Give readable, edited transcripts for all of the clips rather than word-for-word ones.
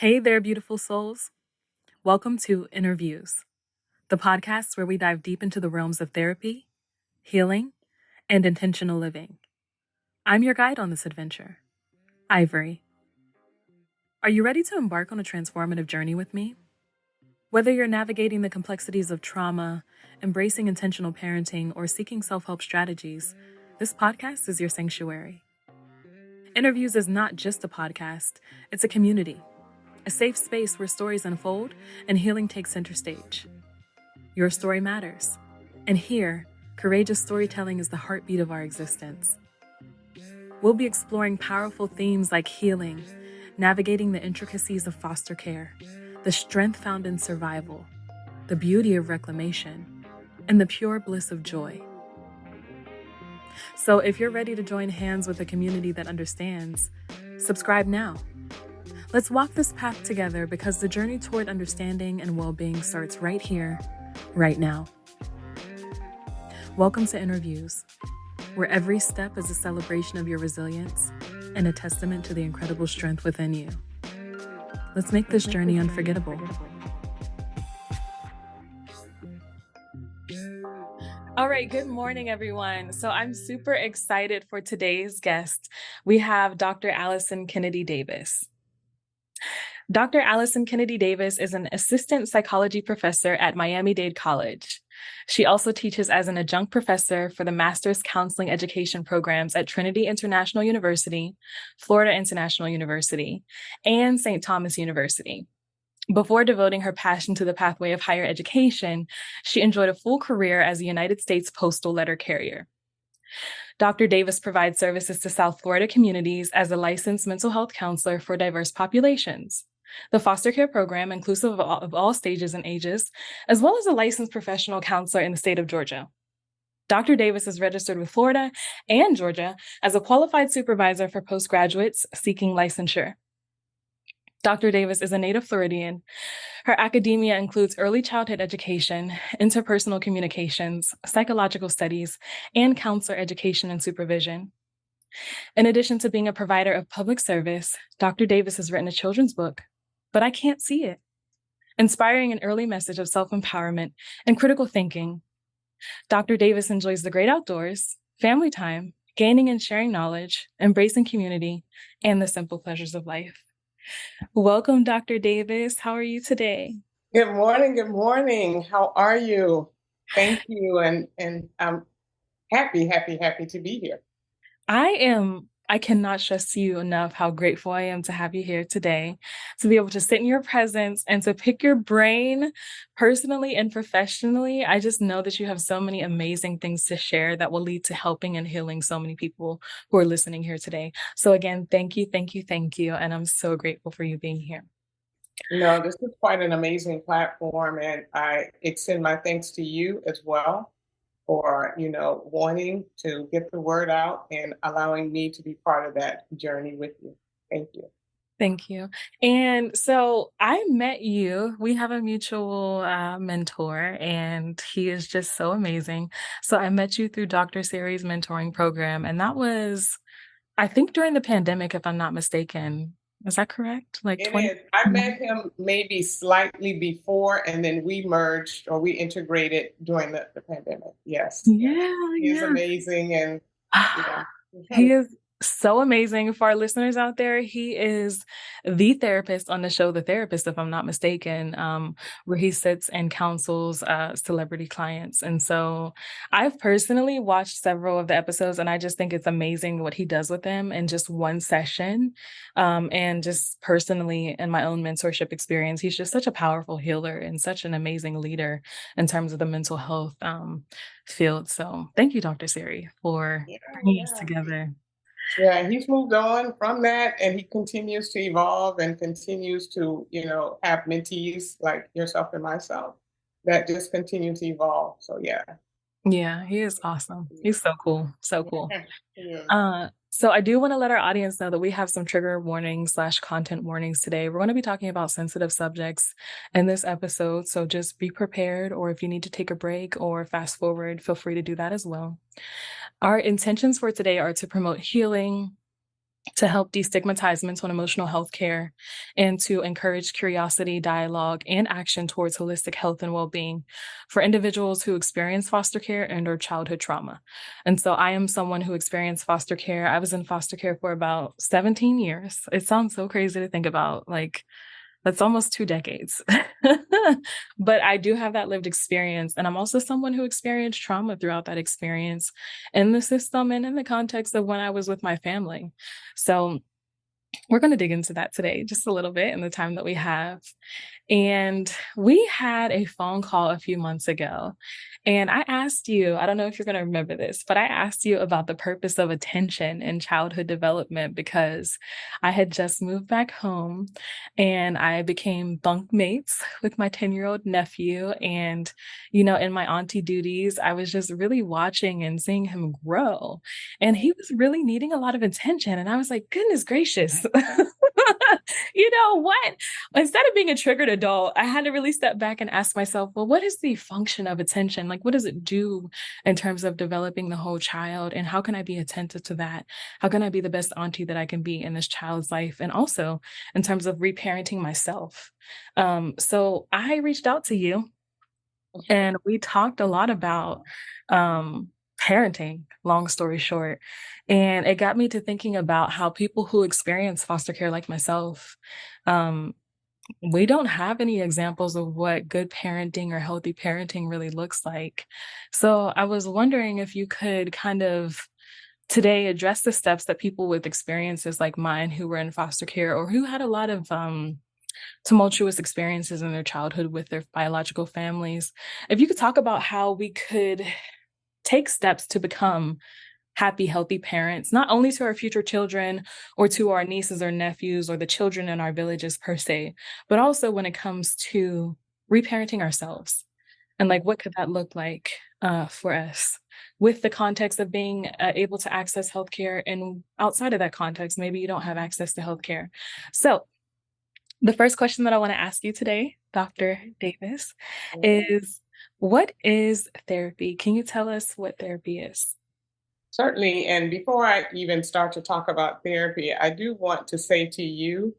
Hey there, beautiful souls. Welcome to InnerViews, the podcast where we dive deep into the realms of therapy, healing, and intentional living. I'm your guide on this adventure, Ivory. Are you ready to embark on a transformative journey with me? Whether you're navigating the complexities of trauma, embracing intentional parenting, or seeking self-help strategies, this podcast is your sanctuary. InnerViews is not just a podcast, it's a community. A safe space where stories unfold and healing takes center stage. Your story matters. And here, courageous storytelling is the heartbeat of our existence. We'll be exploring powerful themes like healing, navigating the intricacies of foster care, the strength found in survival, the beauty of reclamation, and the pure bliss of joy. So if you're ready to join hands with a community that understands, subscribe now. Let's walk this path together because the journey toward understanding and well-being starts right here, right now. Welcome to InnerViews, where every step is a celebration of your resilience and a testament to the incredible strength within you. Let's make this journey unforgettable. All right, good morning, everyone. So I'm super excited for today's guest. We have Dr. Alison Kennedy Davis. Dr. Alison Kennedy Davis is an assistant psychology professor at Miami-Dade College. She also teaches as an adjunct professor for the Master's Counseling Education programs at Trinity International University, Florida International University, and St. Thomas University. Before devoting her passion to the pathway of higher education, she enjoyed a full career as a United States postal letter carrier. Dr. Davis provides services to South Florida communities as a licensed mental health counselor for diverse populations, the foster care program, inclusive of all stages and ages, as well as a licensed professional counselor in the state of Georgia. Dr. Davis is registered with Florida and Georgia as a qualified supervisor for postgraduates seeking licensure. Dr. Davis is a native Floridian. Her academia includes early childhood education, interpersonal communications, psychological studies, and counselor education and supervision. In addition to being a provider of public service, Dr. Davis has written a children's book, But I Can't See It, inspiring an early message of self-empowerment and critical thinking. Dr. Davis enjoys the great outdoors, family time, gaining and sharing knowledge, embracing community, and the simple pleasures of life. Welcome, Dr. Davis. How are you today? Good morning. Good morning. How are you? Thank you. And I'm happy to be here. I cannot stress to you enough how grateful I am to have you here today, to be able to sit in your presence and to pick your brain personally and professionally. I just know that you have so many amazing things to share that will lead to helping and healing so many people who are listening here today. So again, thank you. And I'm so grateful for you being here. No, this is quite an amazing platform, and I extend my thanks to you as well for, wanting to get the word out and allowing me to be part of that journey with you. Thank you. Thank you. And so I met you. We have a mutual mentor, and he is just so amazing. So I met you through Dr. Sari's mentoring program, and that was, I think, during the pandemic, if I'm not mistaken. Is that correct? It is. I met him maybe slightly before, and then we merged or we integrated during the pandemic. Yes. Yeah, He is amazing. And yeah. He is so amazing. For our listeners out there, he is the therapist on the show The Therapist, if I'm not mistaken, where he sits and counsels celebrity clients. And so I've personally watched several of the episodes, and I just think it's amazing what he does with them in just one session. And just personally, in my own mentorship experience, he's just such a powerful healer and such an amazing leader in terms of the mental health field. So thank you, Dr. Sari, for bringing us together. Yeah, he's moved on from that, and he continues to evolve and continues to, have mentees like yourself and myself that just continue to evolve. So yeah. Yeah, he is awesome. He's so cool. So cool. Yeah. So I do want to let our audience know that we have some trigger warnings / content warnings today. We're going to be talking about sensitive subjects in this episode. So just be prepared, or if you need to take a break or fast forward, feel free to do that as well. Our intentions for today are to promote healing, to help destigmatize mental and emotional health care and to encourage curiosity, dialogue, and action towards holistic health and well-being for individuals who experience foster care and or childhood trauma. And so I am someone who experienced foster care. I was in foster care for about 17 years. It sounds so crazy to think about, like that's almost 2 decades. But I do have that lived experience. And I'm also someone who experienced trauma throughout that experience in the system and in the context of when I was with my family. So we're going to dig into that today just a little bit in the time that we have. And we had a phone call a few months ago. And I asked you, I don't know if you're going to remember this, but I asked you about the purpose of attention in childhood development because I had just moved back home and I became bunk mates with my 10-year-old nephew. And, you know, in my auntie duties, I was just really watching and seeing him grow. And he was really needing a lot of attention. And I was like, goodness gracious. You know what? Instead of being a triggered adult, I had to really step back and ask myself, well, what is the function of attention? Like, what does it do in terms of developing the whole child? And how can I be attentive to that? How can I be the best auntie that I can be in this child's life? And also in terms of reparenting myself. So I reached out to you and we talked a lot about parenting, long story short. And it got me to thinking about how people who experience foster care, like myself, um, we don't have any examples of what good parenting or healthy parenting really looks like. So I was wondering if you could kind of today address the steps that people with experiences like mine who were in foster care or who had a lot of tumultuous experiences in their childhood with their biological families. If you could talk about how we could take steps to become happy, healthy parents, not only to our future children or to our nieces or nephews or the children in our villages per se, but also when it comes to reparenting ourselves. And like, what could that look like for us with the context of being able to access healthcare? And outside of that context, maybe you don't have access to healthcare. So the first question that I want to ask you today, Dr. Davis, is what is therapy? Can you tell us what therapy is? Certainly. And before I even start to talk about therapy, I do want to say to you,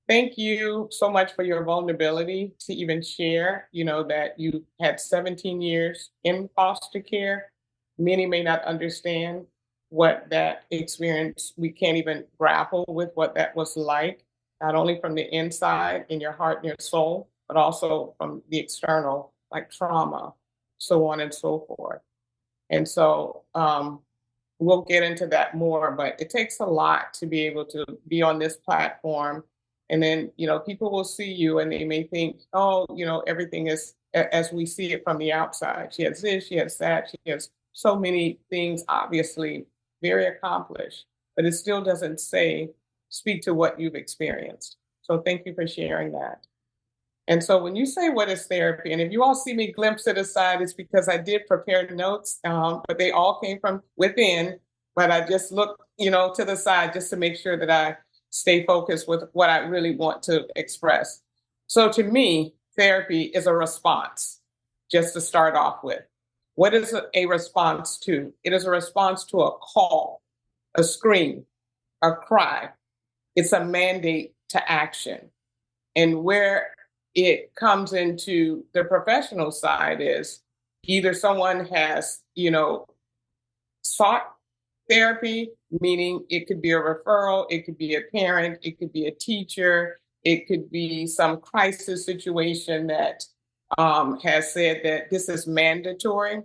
thank you so much for your vulnerability to even share, that you had 17 years in foster care. Many may not understand what that experience, we can't even grapple with what that was like, not only from the inside in your heart and your soul, but also from the external, like trauma, so on and so forth. And so we'll get into that more, but it takes a lot to be able to be on this platform. And then, people will see you and they may think, oh, everything is as we see it from the outside. She has this, she has that, she has so many things, obviously very accomplished, but it still doesn't speak to what you've experienced. So thank you for sharing that. And so when you say what is therapy, and if you all see me glimpse it aside, it's because I did prepare notes, but they all came from within. But I just look, to the side just to make sure that I stay focused with what I really want to express. So to me, therapy is a response, just to start off with. What is a response to? It is a response to a call, a scream, a cry. It's a mandate to action. And where it comes into the professional side is either someone has, sought therapy, meaning it could be a referral, it could be a parent, it could be a teacher, it could be some crisis situation that has said that this is mandatory.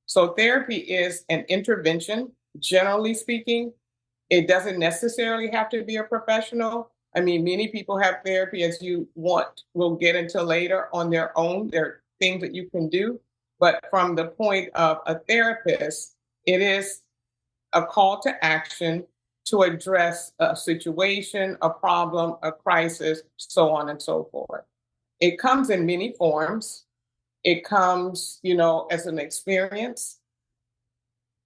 So therapy is an intervention, generally speaking. It doesn't necessarily have to be a professional. I mean, many people have therapy as you want, we'll get into later on their own. There are things that you can do. But from the point of a therapist, it is a call to action to address a situation, a problem, a crisis, so on and so forth. It comes in many forms. It comes, as an experience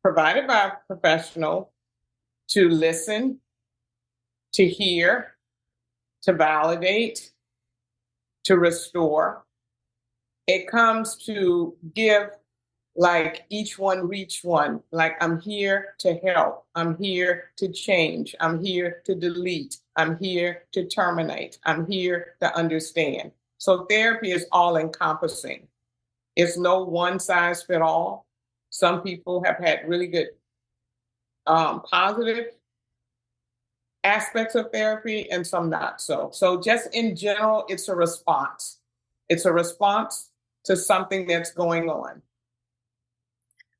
provided by a professional to listen, to hear, to validate, to restore. It comes to give like each one reach one. Like I'm here to help. I'm here to change. I'm here to delete. I'm here to terminate. I'm here to understand. So therapy is all encompassing. It's no one size fit all. Some people have had really good positive aspects of therapy and some not so. So just in general, it's a response. It's a response to something that's going on.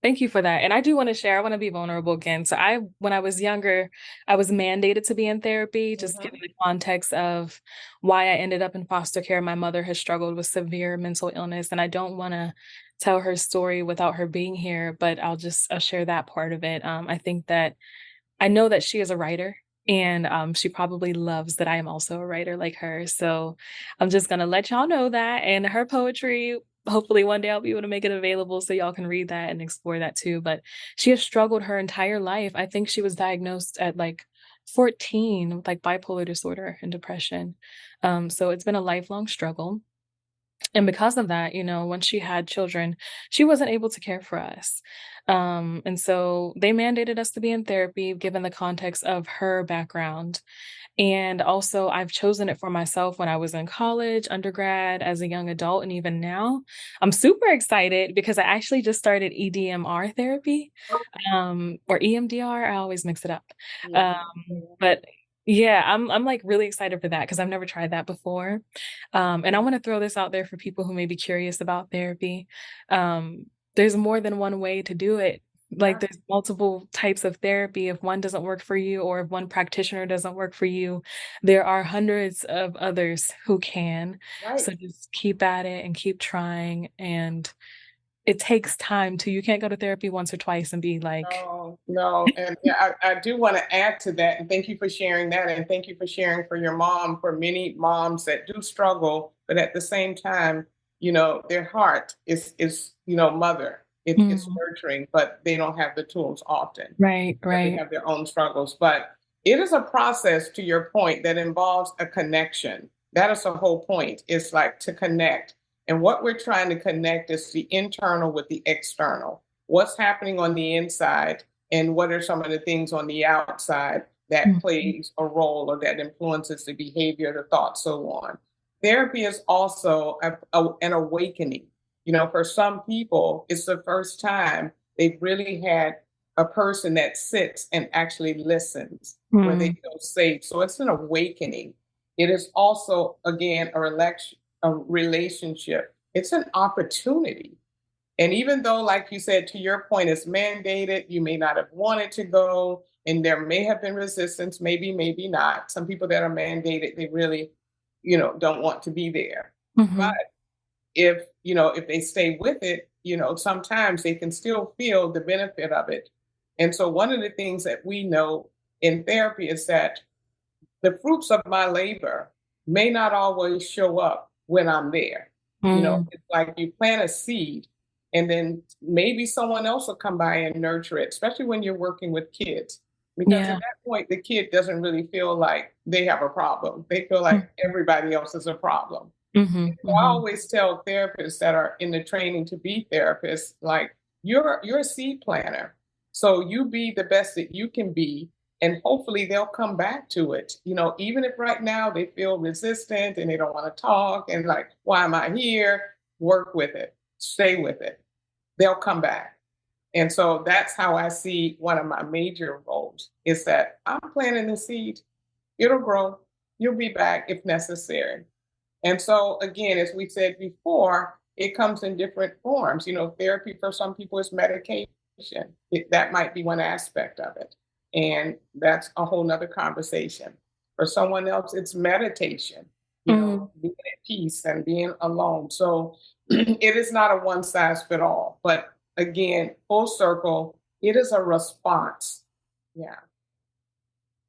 Thank you for that. And I do want to share, I want to be vulnerable again. So when I was younger, I was mandated to be in therapy, just Mhm. given the context of why I ended up in foster care. My mother has struggled with severe mental illness, and I don't want to tell her story without her being here, but I'll share that part of it. I think that I know that she is a writer, and she probably loves that I am also a writer like her. So I'm just gonna let y'all know that. And her poetry, hopefully one day I'll be able to make it available so y'all can read that and explore that too. But she has struggled her entire life. I think she was diagnosed at like 14 with like bipolar disorder and depression. So it's been a lifelong struggle. And because of that, when she had children, she wasn't able to care for us. And so they mandated us to be in therapy, given the context of her background. And also, I've chosen it for myself when I was in college, undergrad, as a young adult, and even now. I'm super excited because I actually just started EDMR therapy, or EMDR. I always mix it up. Yeah. But yeah, I'm like really excited for that because I've never tried that before. And I want to throw this out there for people who may be curious about therapy. Um, there's more than one way to do it. Like Yeah. there's multiple types of therapy. If one doesn't work for you, or if one practitioner doesn't work for you, there are hundreds of others who can. Right. So just keep at it and keep trying. And it takes time too. You can't go to therapy once or twice and be like, No, no. And yeah, I do want to add to that. And thank you for sharing that. And thank you for sharing for your mom, for many moms that do struggle, but at the same time, their heart is mother. It's mm, nurturing, but they don't have the tools often. right, That they right. have their own struggles. But it is a process, to your point, that involves a connection. That is the whole point. It's like to connect. And what we're trying to connect is the internal with the external. What's happening on the inside, and what are some of the things on the outside that Mhm. plays a role or that influences the behavior, the thoughts, so on. Therapy is also an awakening. For some people, it's the first time they've really had a person that sits and actually listens, where they Mm, feel safe. So it's an awakening. It is also, again, a relationship. It's an opportunity. And even though, like you said, to your point, it's mandated, you may not have wanted to go, and there may have been resistance, maybe, maybe not. Some people that are mandated, they really, don't want to be there. But mhm. if they stay with it, sometimes they can still feel the benefit of it. And so one of the things that we know in therapy is that the fruits of my labor may not always show up when I'm there. Mm, It's like you plant a seed, and then maybe someone else will come by and nurture it, especially when you're working with kids. Because at yeah. that point, the kid doesn't really feel like they have a problem. They feel like Mhm, everybody else is a problem. mhm, So I mhm. always tell therapists that are in the training to be therapists, like you're a seed planter. So you be the best that you can be, and hopefully they'll come back to it. Even if right now they feel resistant and they don't want to talk and like, why am I here? Work with it, stay with it. They'll come back. And so that's how I see one of my major roles is that I'm planting the seed. It'll grow. You'll be back if necessary. And so, again, as we said before, it comes in different forms. Therapy for some people is medication. That might be one aspect of it. And that's a whole nother conversation. For someone else, it's meditation, Mm. being at peace and being alone. So it is not a one size fit all. But again, full circle, it is a response. Yeah.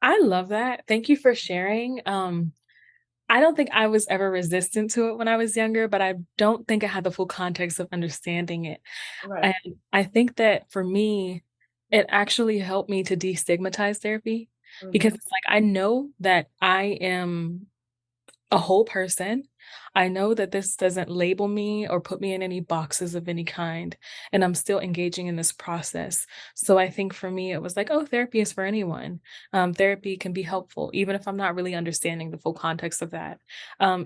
I love that. Thank you for sharing. I don't think I was ever resistant to it when I was younger, but I don't think I had the full context of understanding it. Right. And I think that for me, it actually helped me to destigmatize therapy because Hmm. it's like I know that I am a whole person. I know that this doesn't label me or put me in any boxes of any kind, and I'm still engaging in this process. So I think for me, it was like, oh, therapy is for anyone. Therapy can be helpful, even if I'm not really understanding the full context of that.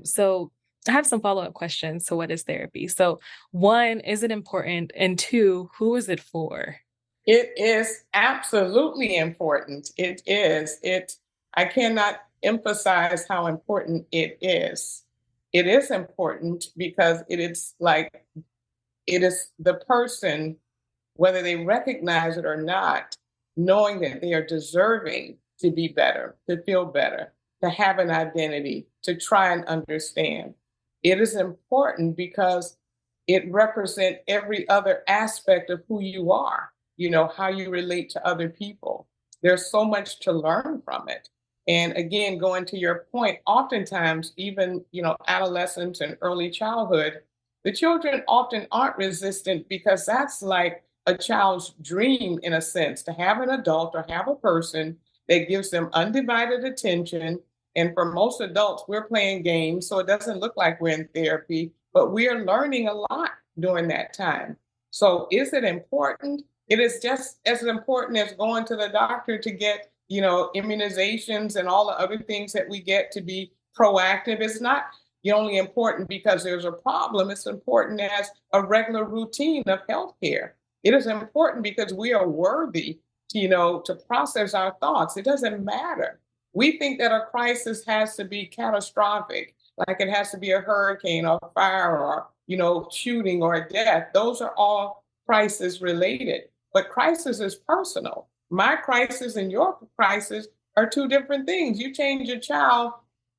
So I have some follow up questions. So, what is therapy? So, one, is it important? And two, who is it for? It is absolutely important. It is. I cannot emphasize how important it is. It is important because it is the person, whether they recognize it or not, knowing that they are deserving to be better, to feel better, to have an identity, to try and understand. It is important because it represents every other aspect of who you are, how you relate to other people. There's so much to learn from it. And again, going to your point, oftentimes, even, adolescence and early childhood, the children often aren't resistant because that's like a child's dream, in a sense, to have an adult or have a person that gives them undivided attention. And for most adults, we're playing games, so it doesn't look like we're in therapy, but we are learning a lot during that time. So is it important? It is just as important as going to the doctor to get, immunizations and all the other things that we get to be proactive. It's not only important because there's a problem. It's important as a regular routine of healthcare. It is important because we are worthy to process our thoughts. It doesn't matter. We think that a crisis has to be catastrophic, like it has to be a hurricane or fire or, shooting or a death. Those are all crisis related. But crisis is personal. My crisis and your crisis are two different things. You change your child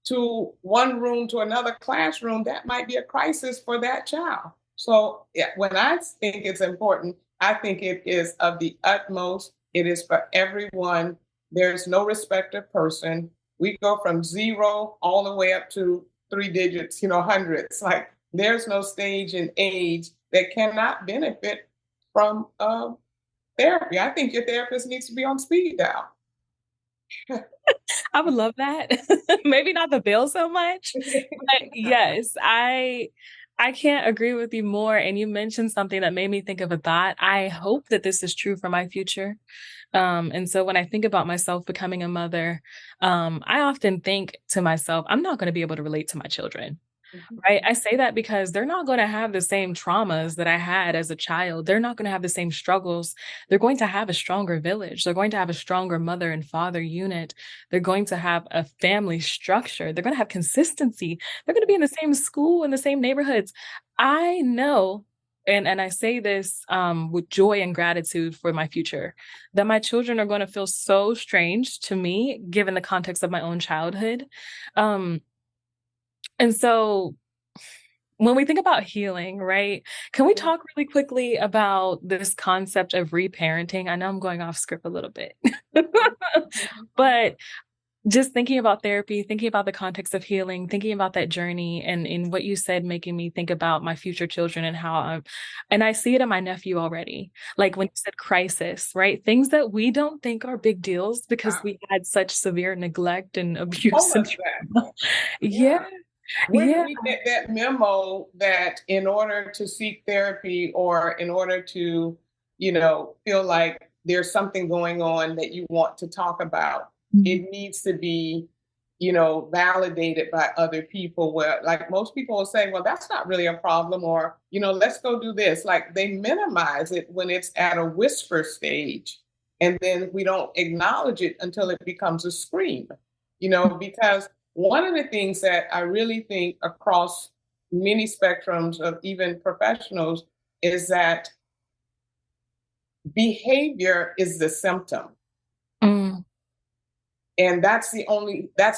to one room to another classroom, that might be a crisis for that child. So yeah, when I think it's important, I think it is of the utmost. It is for everyone. There's no respect of person. We go from zero all the way up to three digits, hundreds. Like there's no stage in age that cannot benefit from therapy. I think your therapist needs to be on speed dial. I would love that. Maybe not the bill so much, but yes, I can't agree with you more. And you mentioned something that made me think of a thought. I hope that this is true for my future. And so when I think about myself becoming a mother, I often think to myself, I'm not going to be able to relate to my children. Right. I say that because they're not going to have the same traumas that I had as a child. They're not going to have the same struggles. They're going to have a stronger village. They're going to have a stronger mother and father unit. They're going to have a family structure. They're going to have consistency. They're going to be in the same school, in the same neighborhoods. I know, and I say this with joy and gratitude for my future, that my children are going to feel so strange to me, given the context of my own childhood. And so when we think about healing, right? Can we talk really quickly about this concept of reparenting? I know I'm going off script a little bit, but just thinking about therapy, thinking about the context of healing, thinking about that journey, and in what you said, making me think about my future children and and I see it in my nephew already. Like when you said crisis, right? Things that we don't think are big deals because we had such severe neglect and abuse Told and us that. trauma. Yeah, Yeah. Where did yeah. we get that memo that in order to seek therapy or in order to, feel like there's something going on that you want to talk about, Mhm. it needs to be, validated by other people where like most people will say, well, that's not really a problem or, let's go do this. Like they minimize it when it's at a whisper stage. And then we don't acknowledge it until it becomes a scream, because one of the things that I really think across many spectrums of even professionals is that behavior is the symptom. Mm, And that's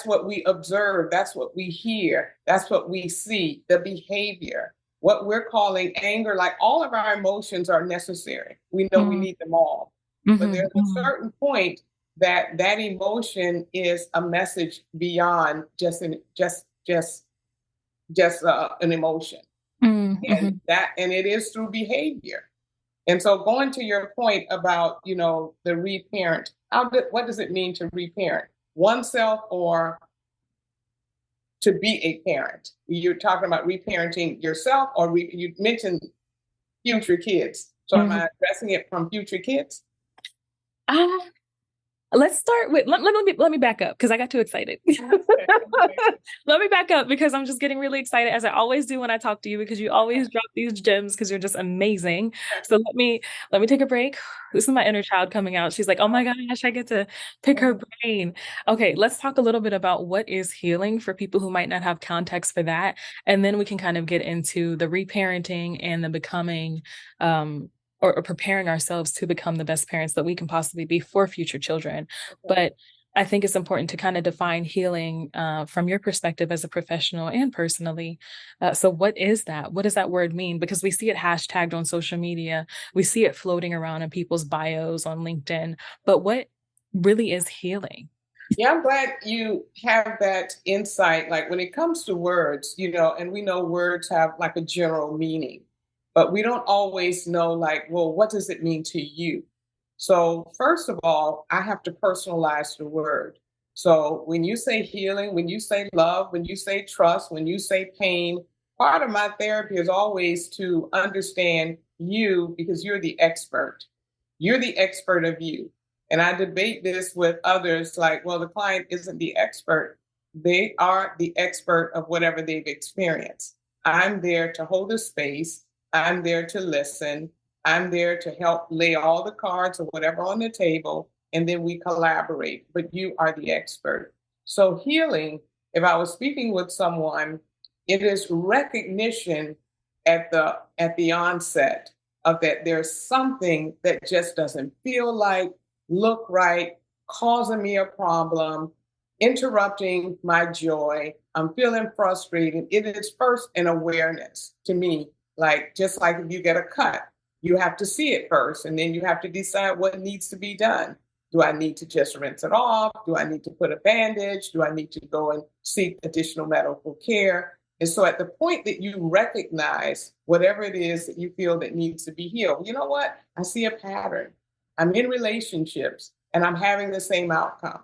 what we observe, that's what we hear, that's what we see, the behavior. What we're calling anger, like all of our emotions are necessary. We know we mm, need them all. But mhm, there's a mhm, certain point that that emotion is a message beyond just an emotion, mm, mhm. and it is through behavior. And so going to your point about the reparent, what does it mean to reparent oneself or to be a parent? You're talking about reparenting yourself, or you mentioned future kids. So am I addressing it from future kids? Uh, let's start with let me back up because I got too excited. Let me back up because I'm just getting really excited, as I always do when I talk to you, because you always drop these gems because you're just amazing. So let me take a break. This is my inner child coming out. She's like, oh my gosh, I get to pick her brain. Okay, let's talk a little bit about what is healing for people who might not have context for that. And then we can kind of get into the reparenting and the becoming or preparing ourselves to become the best parents that we can possibly be for future children. But I think it's important to kind of define healing from your perspective as a professional and personally. So what is that? What does that word mean? Because we see it hashtagged on social media. We see it floating around in people's bios on LinkedIn. But what really is healing? Yeah, I'm glad you have that insight. Like when it comes to words, and we know words have like a general meaning, but we don't always know, like, well, what does it mean to you? So, first of all, I have to personalize the word. So, when you say healing, when you say love, when you say trust, when you say pain, part of my therapy is always to understand you because you're the expert. You're the expert of you. And I debate this with others like, well, the client isn't the expert. They are the expert of whatever they've experienced. I'm there to hold a space. I'm there to listen. I'm there to help lay all the cards or whatever on the table, and then we collaborate. But you are the expert. So, healing, if I was speaking with someone, it is recognition at the onset of that there's something that just doesn't feel like, look right, causing me a problem, interrupting my joy. I'm feeling frustrated. It is first an awareness to me, like just like if you get a cut, you have to see it first, and then you have to decide what needs to be done. Do I need to just rinse it off? Do I need to put a bandage? Do I need to go and seek additional medical care? And so at the point that you recognize whatever it is that you feel that needs to be healed, you know what? I see a pattern. I'm in relationships and I'm having the same outcome.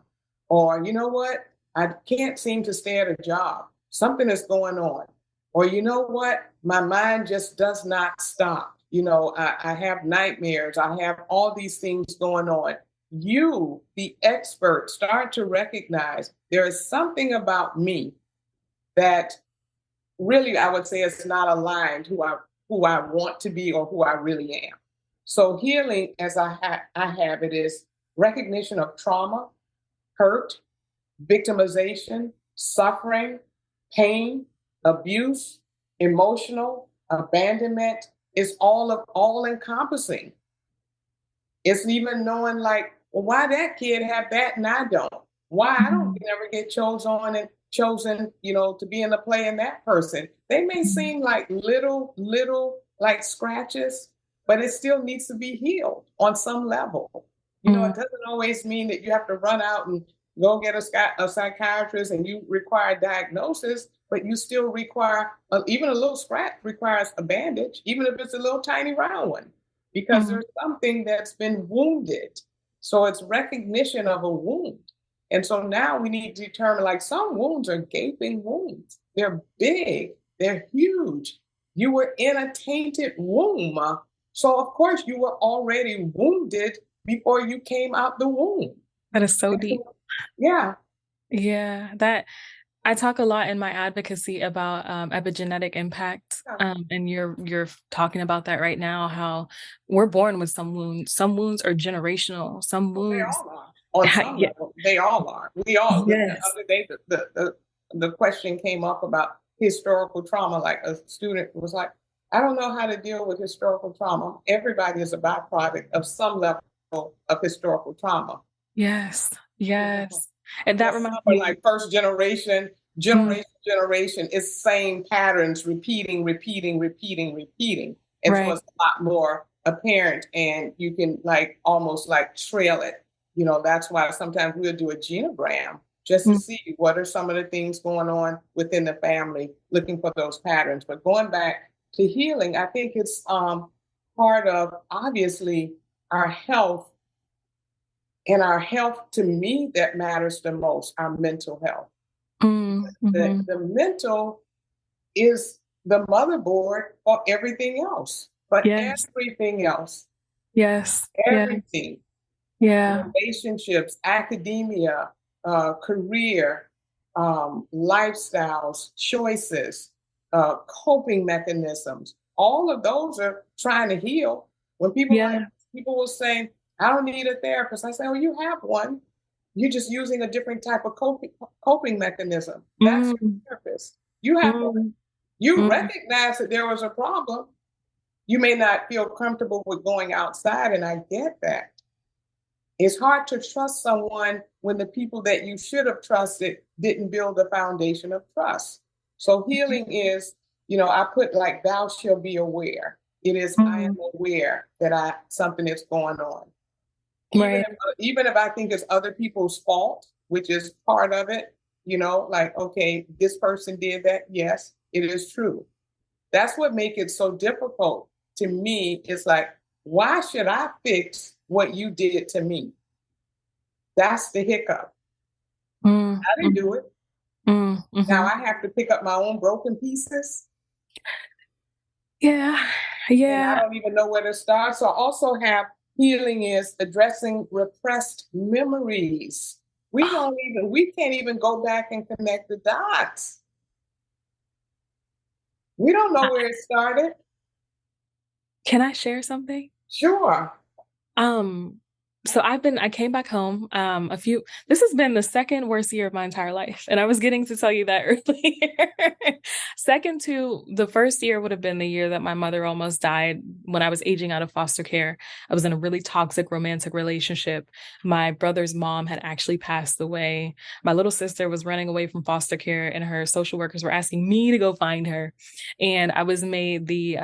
Or you know what? I can't seem to stay at a job. Something is going on. Or you know what? My mind just does not stop. I have nightmares. I have all these things going on. You, the expert, start to recognize there is something about me that really, I would say, is not aligned who I want to be or who I really am. So healing, as I have it, is recognition of trauma, hurt, victimization, suffering, pain, abuse, emotional abandonment. Is all encompassing. It's even knowing, like, well, why that kid have that and I don't? Why I don't never get chosen, to be in the play in that person. They may seem like little like scratches, but it still needs to be healed on some level. It doesn't always mean that you have to run out and go get a psychiatrist and you require diagnosis, but you still require, even a little scratch requires a bandage, even if it's a little tiny round one, because there's something that's been wounded. So it's recognition of a wound. And so now we need to determine, like, some wounds are gaping wounds. They're big, they're huge. You were in a tainted womb. So of course you were already wounded before you came out the womb. That is so deep. Yeah. Yeah, that I talk a lot in my advocacy about epigenetic impact, and you're talking about that right now. How we're born with some wounds. Some wounds are generational. Some They wounds, all are. On some yeah, level, they all are. We all. The yes, other day, the question came up about historical trauma. Like a student was like, I don't know how to deal with historical trauma. Everybody is a byproduct of some level of historical trauma. yes, yes, and that Yes, reminds for me. like first generation, Mm, generation, it's same patterns repeating, repeating, repeating, repeating. And so right. it's a lot more apparent and you can like almost like trail it. That's why sometimes we'll do a genogram just to Mm, see what are some of the things going on within the family, looking for those patterns. But going back to healing, I think it's part of obviously our health, and our health, to me, that matters the most, our mental health. Mm-hmm. The mental is the motherboard for everything else, for Yes. everything else, Yes. Yes. everything. Yeah. Relationships, academia, career, lifestyles, choices, coping mechanisms. All of those are trying to heal. When Yeah. people will say, "I don't need a therapist," I say, "Oh, you have one. You're just using a different type of coping mechanism. That's your Mm, therapist. You have one. mm, You mm. recognize that there was a problem. You may not feel comfortable with going outside, and I get that. It's hard to trust someone when the people that you should have trusted didn't build a foundation of trust. So healing is, I put like thou shall be aware. It is I am Mm. aware that I something is going on. Right. Even if I think it's other people's fault, which is part of it, like okay, this person did that. Yes, it is true. That's what makes it so difficult to me. It's like, why should I fix what you did to me? That's the hiccup. Mm, I didn't do mhm, it. mm, Now mhm. I have to pick up my own broken pieces, Yeah. and I Yeah. don't even know where to start. So I also have healing is addressing repressed memories. We can't even go back and connect the dots. We don't know where it started. Can I share something? Sure. Um, so I came back home, this has been the second worst year of my entire life. And I was getting to tell you that earlier. Second to the first year would have been the year that my mother almost died when I was aging out of foster care. I was in a really toxic romantic relationship. My brother's mom had actually passed away. My little sister was running away from foster care, and her social workers were asking me to go find her. And I was made the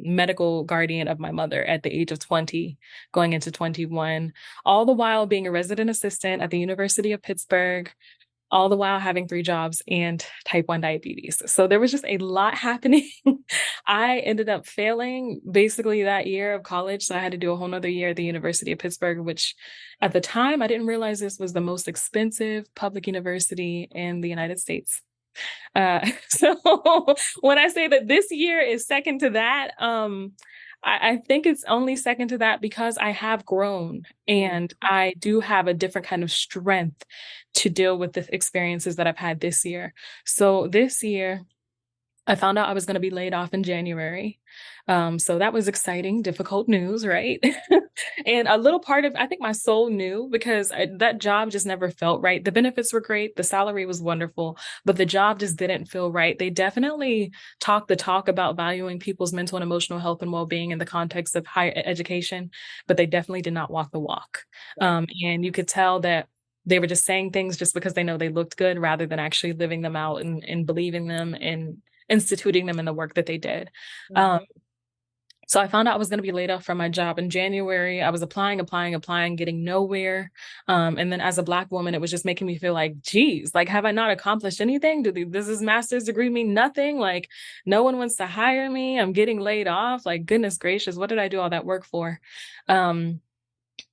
medical guardian of my mother at the age of 20, going into 21, all the while being a resident assistant at the University of Pittsburgh, all the while having 3 jobs and type 1 diabetes. So there was just a lot happening. I ended up failing basically that year of college. So I had to do a whole nother year at the University of Pittsburgh, which at the time I didn't realize this was the most expensive public university in the United States. So when I say that this year is second to that, I think it's only second to that because I have grown and I do have a different kind of strength to deal with the experiences that I've had this year. So this year, I found out I was going to be laid off in January. So that was exciting, difficult news, right? And a little part of, I think my soul knew because that job just never felt right. The benefits were great. The salary was wonderful, but the job just didn't feel right. They definitely talk the talk about valuing people's mental and emotional health and well-being in the context of higher education, but they definitely did not walk the walk. And you could tell that they were just saying things just because they know they looked good rather than actually living them out and believing them and instituting them in the work that they did. Um, Mhm. so I found out I was going to be laid off from my job in January. I was applying, getting nowhere. And then as a Black woman, it was just making me feel like, geez, like, have I not accomplished anything? Does this master's degree mean nothing? Like, no one wants to hire me. I'm getting laid off. Like, goodness gracious, what did I do all that work for? Um,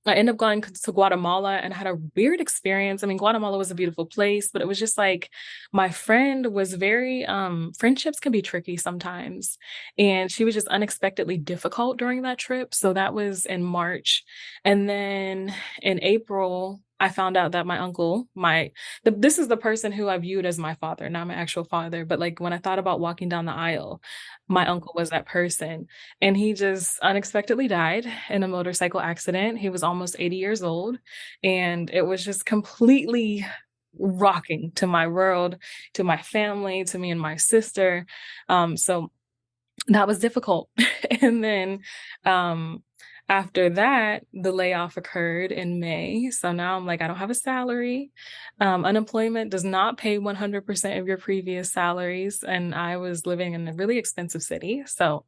I ended up going to Guatemala and had a weird experience. I mean, Guatemala was a beautiful place, but it was just like my friend was very friendships can be tricky sometimes. And she was just unexpectedly difficult during that trip. So that was in March. And then in April, I found out that my uncle, this is the person who I viewed as my father, not my actual father. But like when I thought about walking down the aisle, my uncle was that person. And he just unexpectedly died in a motorcycle accident. He was almost 80 years old. And it was just completely rocking to my world, to my family, to me and my sister. So that was difficult. And then after that, the layoff occurred in May. So now I'm like, I don't have a salary. Unemployment does not pay 100% of your previous salaries. And I was living in a really expensive city. So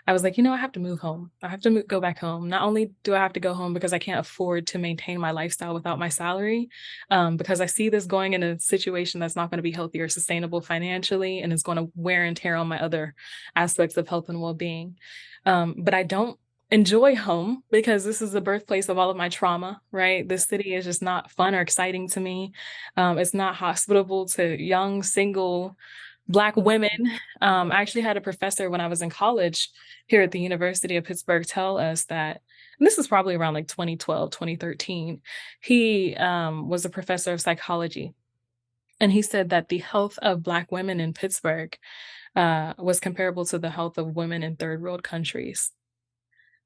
I was like, I have to move home. I have to go back home. Not only do I have to go home because I can't afford to maintain my lifestyle without my salary, because I see this going in a situation that's not going to be healthy or sustainable financially, and it's going to wear and tear on my other aspects of health and well-being. But I don't enjoy home because this is the birthplace of all of my trauma, right? This city is just not fun or exciting to me. It's not hospitable to young, single Black women. I actually had a professor when I was in college here at the University of Pittsburgh tell us that, and this is probably around like 2012, 2013. He was a professor of psychology. And he said that the health of Black women in Pittsburgh was comparable to the health of women in third world countries.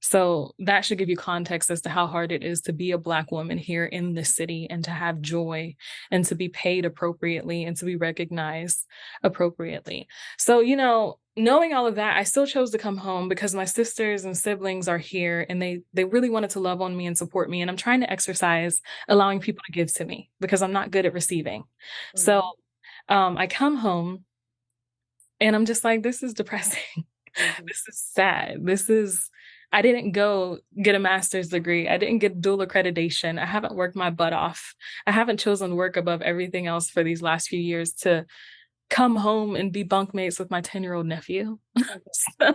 So that should give you context as to how hard it is to be a Black woman here in the city and to have joy and to be paid appropriately and to be recognized appropriately. So, knowing all of that, I still chose to come home because my sisters and siblings are here and they really wanted to love on me and support me. And I'm trying to exercise allowing people to give to me because I'm not good at receiving. Mm-hmm. So I come home and I'm just like, this is depressing. Mm-hmm. This is sad. I didn't go get a master's degree. I didn't get dual accreditation. I haven't worked my butt off. I haven't chosen work above everything else for these last few years to come home and be bunkmates with my 10-year-old nephew. So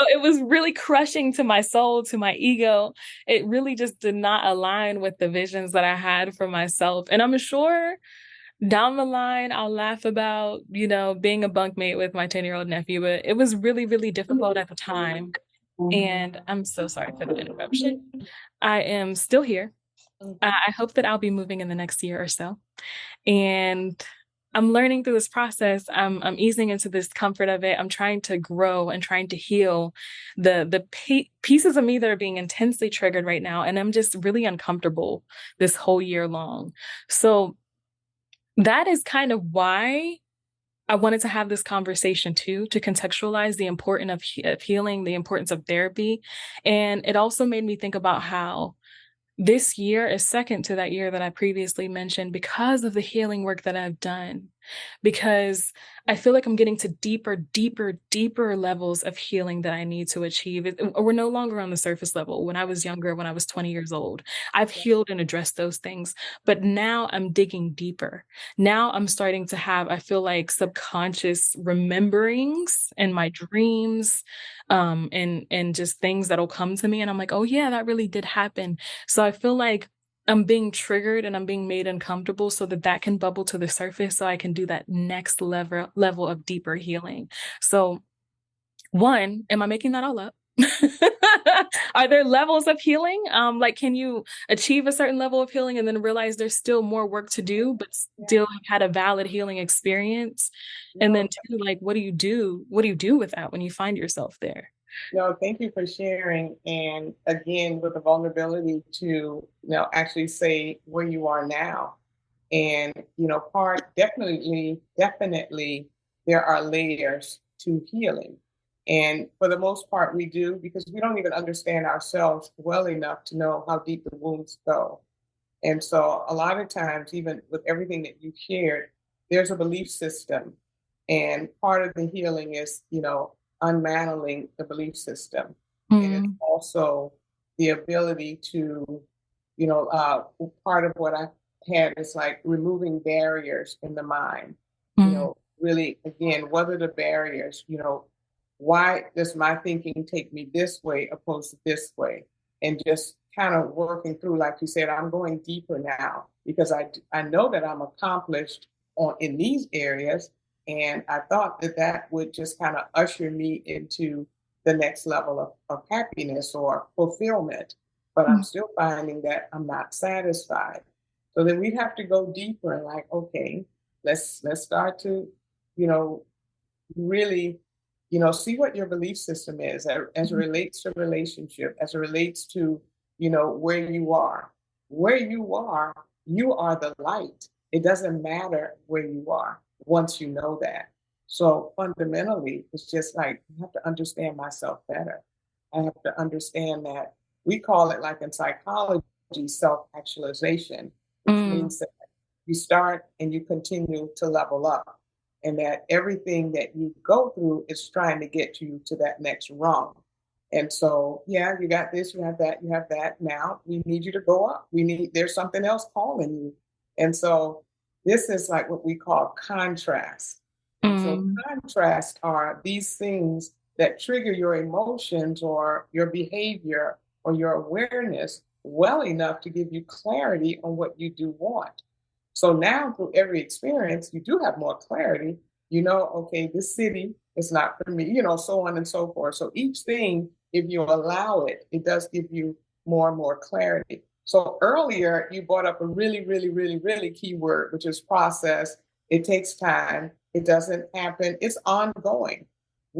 it was really crushing to my soul, to my ego. It really just did not align with the visions that I had for myself. And I'm sure down the line, I'll laugh about, being a bunkmate with my 10-year-old nephew, but it was really, really difficult at the time. And I'm so sorry for the interruption. I am still here. I hope that I'll be moving in the next year or so. And I'm learning through this process. I'm easing into this comfort of it. I'm trying to grow and trying to heal the pieces of me that are being intensely triggered right now. And I'm just really uncomfortable this whole year long. So that is kind of why I wanted to have this conversation too, to contextualize the importance of healing, the importance of therapy. And it also made me think about how this year is second to that year that I previously mentioned because of the healing work that I've done, because I feel like I'm getting to deeper levels of healing that I need to achieve. We're no longer on the surface level. When I was younger, when I was 20 years old, I've healed and addressed those things, but now I'm digging deeper. Now I'm starting to have, I feel like, subconscious rememberings in my dreams, and just things that'll come to me. And I'm like, oh yeah, that really did happen. So I feel like I'm being triggered and I'm being made uncomfortable so that can bubble to the surface so I can do that next level of deeper healing. So one, am I making that all up? Are there levels of healing? Like, can you achieve a certain level of healing and then realize there's still more work to do, but still have had a valid healing experience? And then two, like, what do you do? What do you do with that when you find yourself there? No, thank you for sharing. And again, with the vulnerability to, actually say where you are now. And, definitely, there are layers to healing. And for the most part, we do because we don't even understand ourselves well enough to know how deep the wounds go. And so a lot of times, even with everything that you shared, there's a belief system. And part of the healing is, unmantling the belief system. And it's also the ability to, part of what I had is like removing barriers in the mind. Really, again, what are the barriers? Why does my thinking take me this way opposed to this way? And just kind of working through, like you said, I'm going deeper now because I know that I'm accomplished in these areas. And I thought that would just kind of usher me into the next level of happiness or fulfillment. But I'm still finding that I'm not satisfied. So then we have to go deeper and like, okay, let's start to, really, see what your belief system is as it relates to relationship, as it relates to, where you are. Where you are the light. It doesn't matter where you are once you know that. So fundamentally, it's just like, I have to understand myself better. I have to understand that we call it, like in psychology, self-actualization, which means that you start and you continue to level up, and that everything that you go through is trying to get you to that next rung. And so, yeah, you got this, you have that, you have that. Now we need you to go up. There's something else calling you. And so this is like what we call contrast. So contrast are these things that trigger your emotions or your behavior or your awareness well enough to give you clarity on what you do want. So now through every experience, you do have more clarity. You know, okay, this city is not for me, so on and so forth. So each thing, if you allow it, it does give you more and more clarity. So earlier, you brought up a really, really, really, really key word, which is process. It takes time. It doesn't happen. It's ongoing.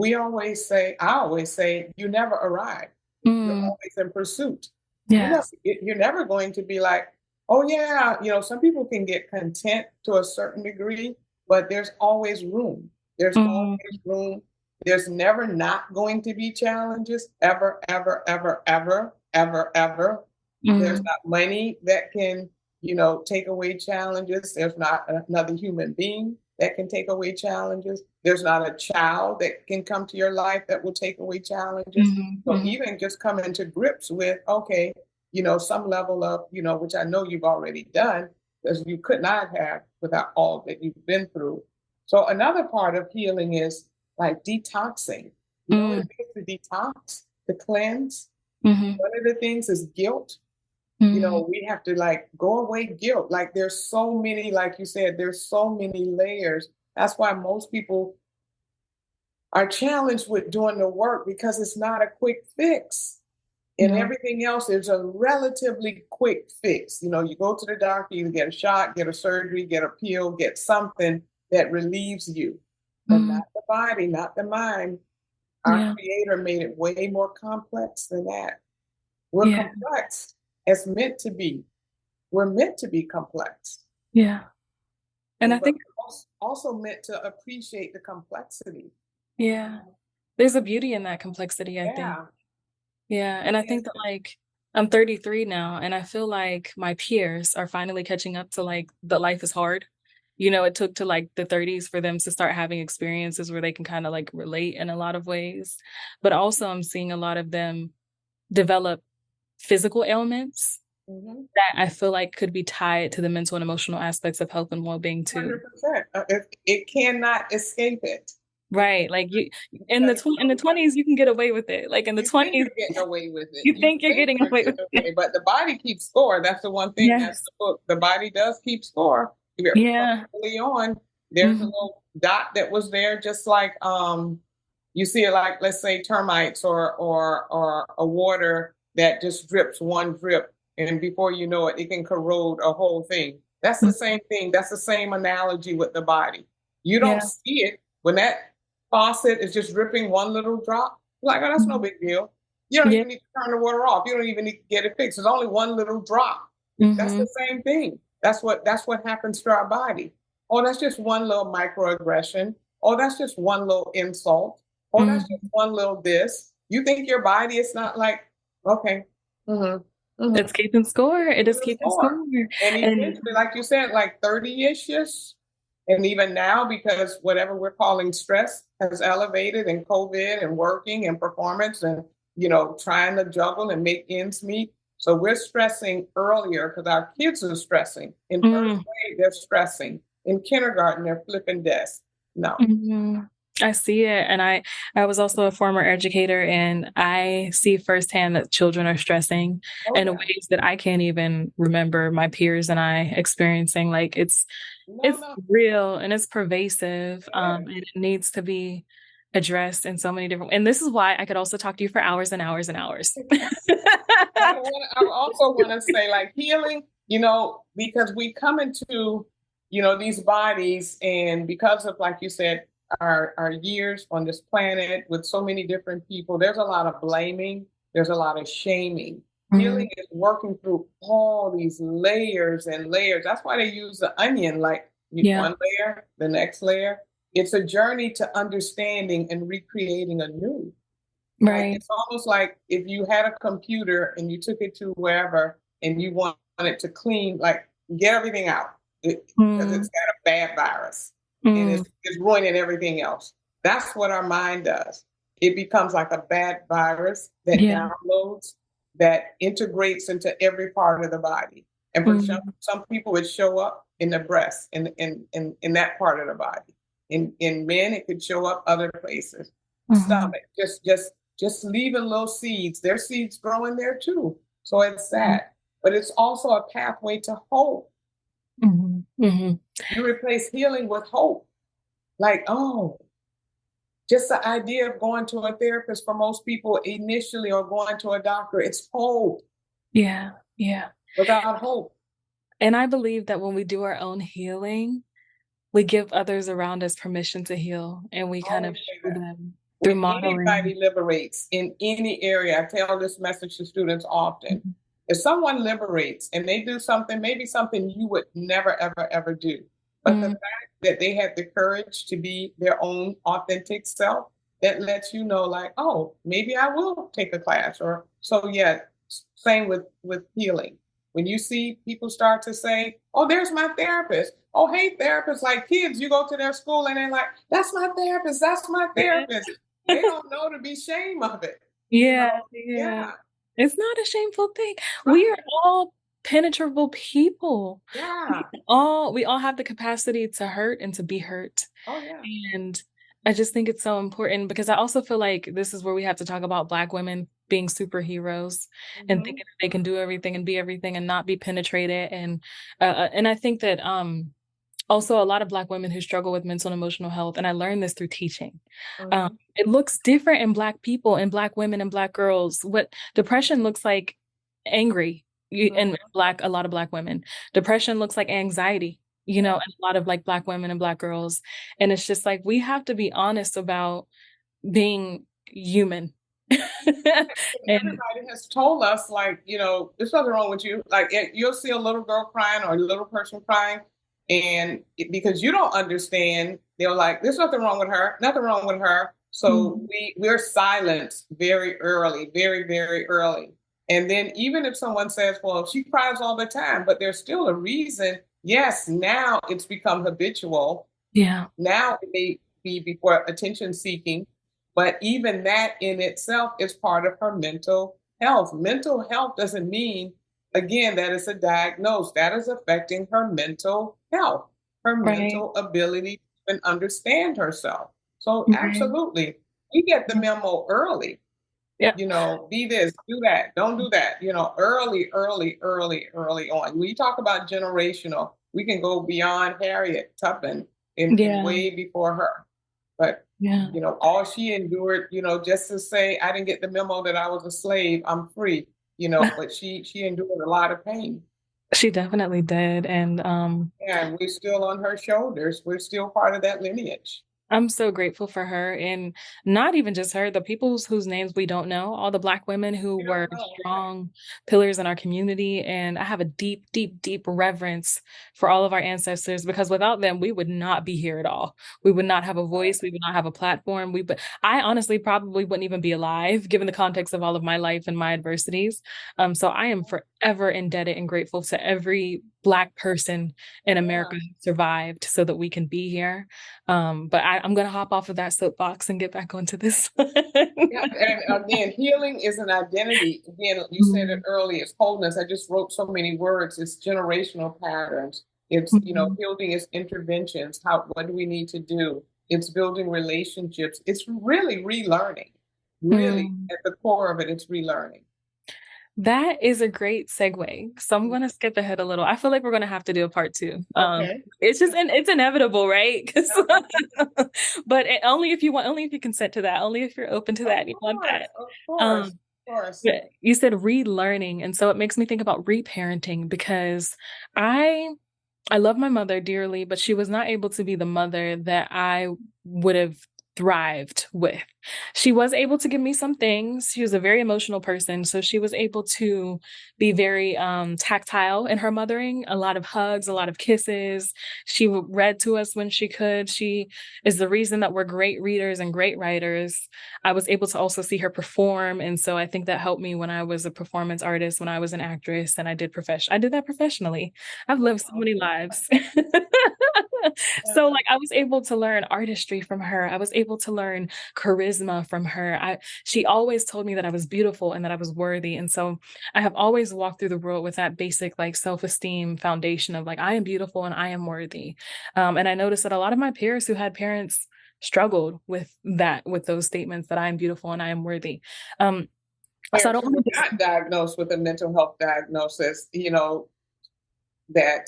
I always say, you never arrive. You're Mm, always in pursuit. yes. You're never going to be like, oh yeah, some people can get content to a certain degree, but there's always room. There's always Mm, room. There's never not going to be challenges, ever, ever, ever, ever, ever, ever. There's mm, not money that can, take away challenges. There's not another human being that can take away challenges. There's not a child that can come to your life that will take away challenges. mhm, So mhm, even just coming to grips with, okay, some level of, which I know you've already done, because you could not have without all that you've been through. So another part of healing is like detoxing. You know what mm, it means to detox, to cleanse? mhm, One of the things is guilt. mhm, We have to like go away guilt. Like there's so many, like you said, there's so many layers. That's why most people are challenged with doing the work because it's not a quick fix. And no, everything else is a relatively quick fix. You go to the doctor, you get a shot, get a surgery, get a pill, get something that relieves you, but mm, not the body, not the mind. Our yeah, creator made it way more complex than that. We're yeah, complex as meant to be. We're meant to be complex. yeah. And I But think, we're also meant to appreciate the complexity. yeah, there's a beauty in that complexity, I think. Yeah. Yeah, and I think that, And like, I'm 33 now, and I feel like my peers are finally catching up to, like, that life is hard. It took to, like, the 30s for them to start having experiences where they can kinda, like, relate in a lot of ways, but also I'm seeing a lot of them develop physical ailments mhm. that I feel like could be tied to the mental and emotional aspects of health and well-being too. 100%. It cannot escape it. It Right, like, you in the because tw in the 20s, you can get away with it, like, in the you think 20s, you're getting away with it. you You think you're think getting you're away with getting it. away, but the body keeps score. That's the one thing that's Yes. the book. The body does keep score. From Yeah. early on, there's a Mhm. little dot that was there, just like you see it like, let's say, termites or a water that just drips one drip, and before you know it, it can corrode a whole thing. That's the Mm, same thing. That's the same analogy with the body. You don't yeah. see it when that faucet is just dripping one little drop. You're like, oh, that's no Mhm. big deal. You don't Yeah. even need to turn the water off. You don't even need to get it fixed. There's only one little drop. That's the Mhm. same thing. That's what happens to our body. Oh, that's just one little microaggression. Oh, that's just one little insult. Oh, that's just Mhm. one little this. You think your body is not like, okay, mm-hmm, mm-hmm, It's keeping score. It is keeping keeping score. score. And And eventually, like you said, like 30-ish, and even now, because whatever we're calling stress has elevated and COVID and working and performance and, trying to juggle and make ends meet. So we're stressing earlier because our kids are stressing. In first mm, grade, they're stressing. In kindergarten, they're flipping desks. No. mhm. I see it, and I was also a former educator, and I see firsthand that children are stressing Oh, in yeah. ways that I can't even remember my peers and I experiencing, like, No, it's no. real and it's pervasive, It is. and it needs to be addressed in so many different and this is why I could also talk to you for hours and hours and hours. I also want to say, like, healing, because we come into, these bodies, and because of, like you said, our years on this planet with so many different people, there's a lot of blaming, there's a lot of shaming. Mhm. Healing is working through all these layers and layers. That's why they use the onion, like Yeah, one layer, the next layer. It's a journey to understanding and recreating anew. Like right. it's almost like if you had a computer and you took it to wherever and you want it to clean, like get everything out because Mm, it's got a bad virus and mm, it's ruining everything else. That's what our mind does. It becomes like a bad virus that yeah, downloads, that integrates into every part of the body. And for mm, some people, it show up in the breast, in that part of the body. In men, it could show up other places. Mm-hmm. stomach, just leaving little seeds. There's seeds growing there too. So it's that. But it's also a pathway to hope. Mm-hmm. Mm-hmm. You replace healing with hope. Like, oh, just the idea of going to a therapist for most people initially or going to a doctor, it's hope. Yeah. Yeah. Without hope. And I believe that when we do our own healing, we give others around us permission to heal, and we I kind of always say show that. them through When modeling. anybody liberates in any area, I tell this message to students often. Mhm. If someone liberates and they do something, maybe something you would never, ever, ever do, but the Mm, fact that they had the courage to be their own authentic self, that lets you know, like, oh, maybe I will take a class. Or so, yeah. Same with healing. When you see people start to say, "Oh, there's my therapist." Oh, hey, therapist. Like kids, you go to their school and they're like, "That's my therapist. That's my yeah. therapist." They don't know to be ashamed of it. You Yeah, know? yeah. Yeah. It's not a shameful thing. We are Right. all penetrable people. Yeah. We all have the capacity to hurt and to be hurt. Oh, yeah. And I just think it's so important because I also feel like this is where we have to talk about Black women being superheroes and Hmm. thinking that they can do everything and be everything and not be penetrated. And I think that also a lot of Black women who struggle with mental and emotional health, and I learned this through teaching. Hmm. It looks different in Black people and Black women and Black girls. What depression looks like angry in Hmm. a lot of Black women. Depression looks like anxiety, Yeah. and a lot of like Black women and Black girls. And it's just like we have to be honest about being human. And Everybody has told us, like, there's nothing wrong with you. Like, you'll see a little girl crying or a little person crying, and because you don't understand, they're like, "There's nothing wrong with her. Nothing wrong with her." So Mhm. we're silenced very early, very very early. And then even if someone says, "Well, she cries all the time," but there's still a reason. Yes, now it's become habitual. Yeah, Now it may be before attention seeking, but even that in itself is part of her mental health. Mental health doesn't mean, again, that it's a diagnosis. That is affecting her mental health, her right. mental ability to even understand herself. So, Right. absolutely, we get the memo early. Yeah. Be this, do that, don't do that, early, early, early, early on. When you talk about generational, we can go beyond Harriet Tubman and Yeah. way before her. But, Yeah. all she endured, just to say, I didn't get the memo that I was a slave, I'm free, but she endured a lot of pain. She definitely did. And And we're still on her shoulders. We're still part of that lineage. I'm so grateful for her, and not even just her, the people whose names we don't know, all the Black women who We don't were know. strong pillars in our community. And I have a deep, deep, deep reverence for all of our ancestors because without them, we would not be here at all. We would not have a voice. We would not have a platform. I honestly probably wouldn't even be alive given the context of all of my life and my adversities. So I am forever indebted and grateful to every Black person in America Yeah. who survived so that we can be here. But I'm gonna hop off of that soapbox and get back onto this one. Yeah, and again, healing is an identity. Again, you said it Mhm. earlier, it's wholeness. I just wrote so many words. It's generational patterns. It's, Mhm. building is interventions. What do we need to do? It's building relationships. It's really relearning. Really, Mm. at the core of it, it's relearning. That is a great segue. So I'm gonna skip ahead a little. I feel like we're gonna have to do a part two. Okay. It's inevitable, right? 'Cause Yeah. but only if you consent to that, only if you're open to that Of and you want that. of course, Um, of course. but you said relearning, and so it makes me think about reparenting because I I love my mother dearly, but she was not able to be the mother that I would have thrived with. She was able to give me some things. She was a very emotional person, so she was able to be very tactile in her mothering, a lot of hugs, a lot of kisses. She read to us when she could. She is the reason that we're great readers and great writers. I was able to also see her perform, and so I think that helped me when I was a performance artist, when I was an actress, and I did that professionally. I've lived so many lives. So like I was able to learn artistry from her. I was able to learn charisma from her. She always told me that I was beautiful and that I was worthy. And so I have always walked through the world with that basic like self-esteem foundation of like I am beautiful and I am worthy. And I noticed that a lot of my peers who had parents struggled with those statements that I am beautiful and I am worthy. So I Parents don't who want were to not diagnosed with a mental health diagnosis, that,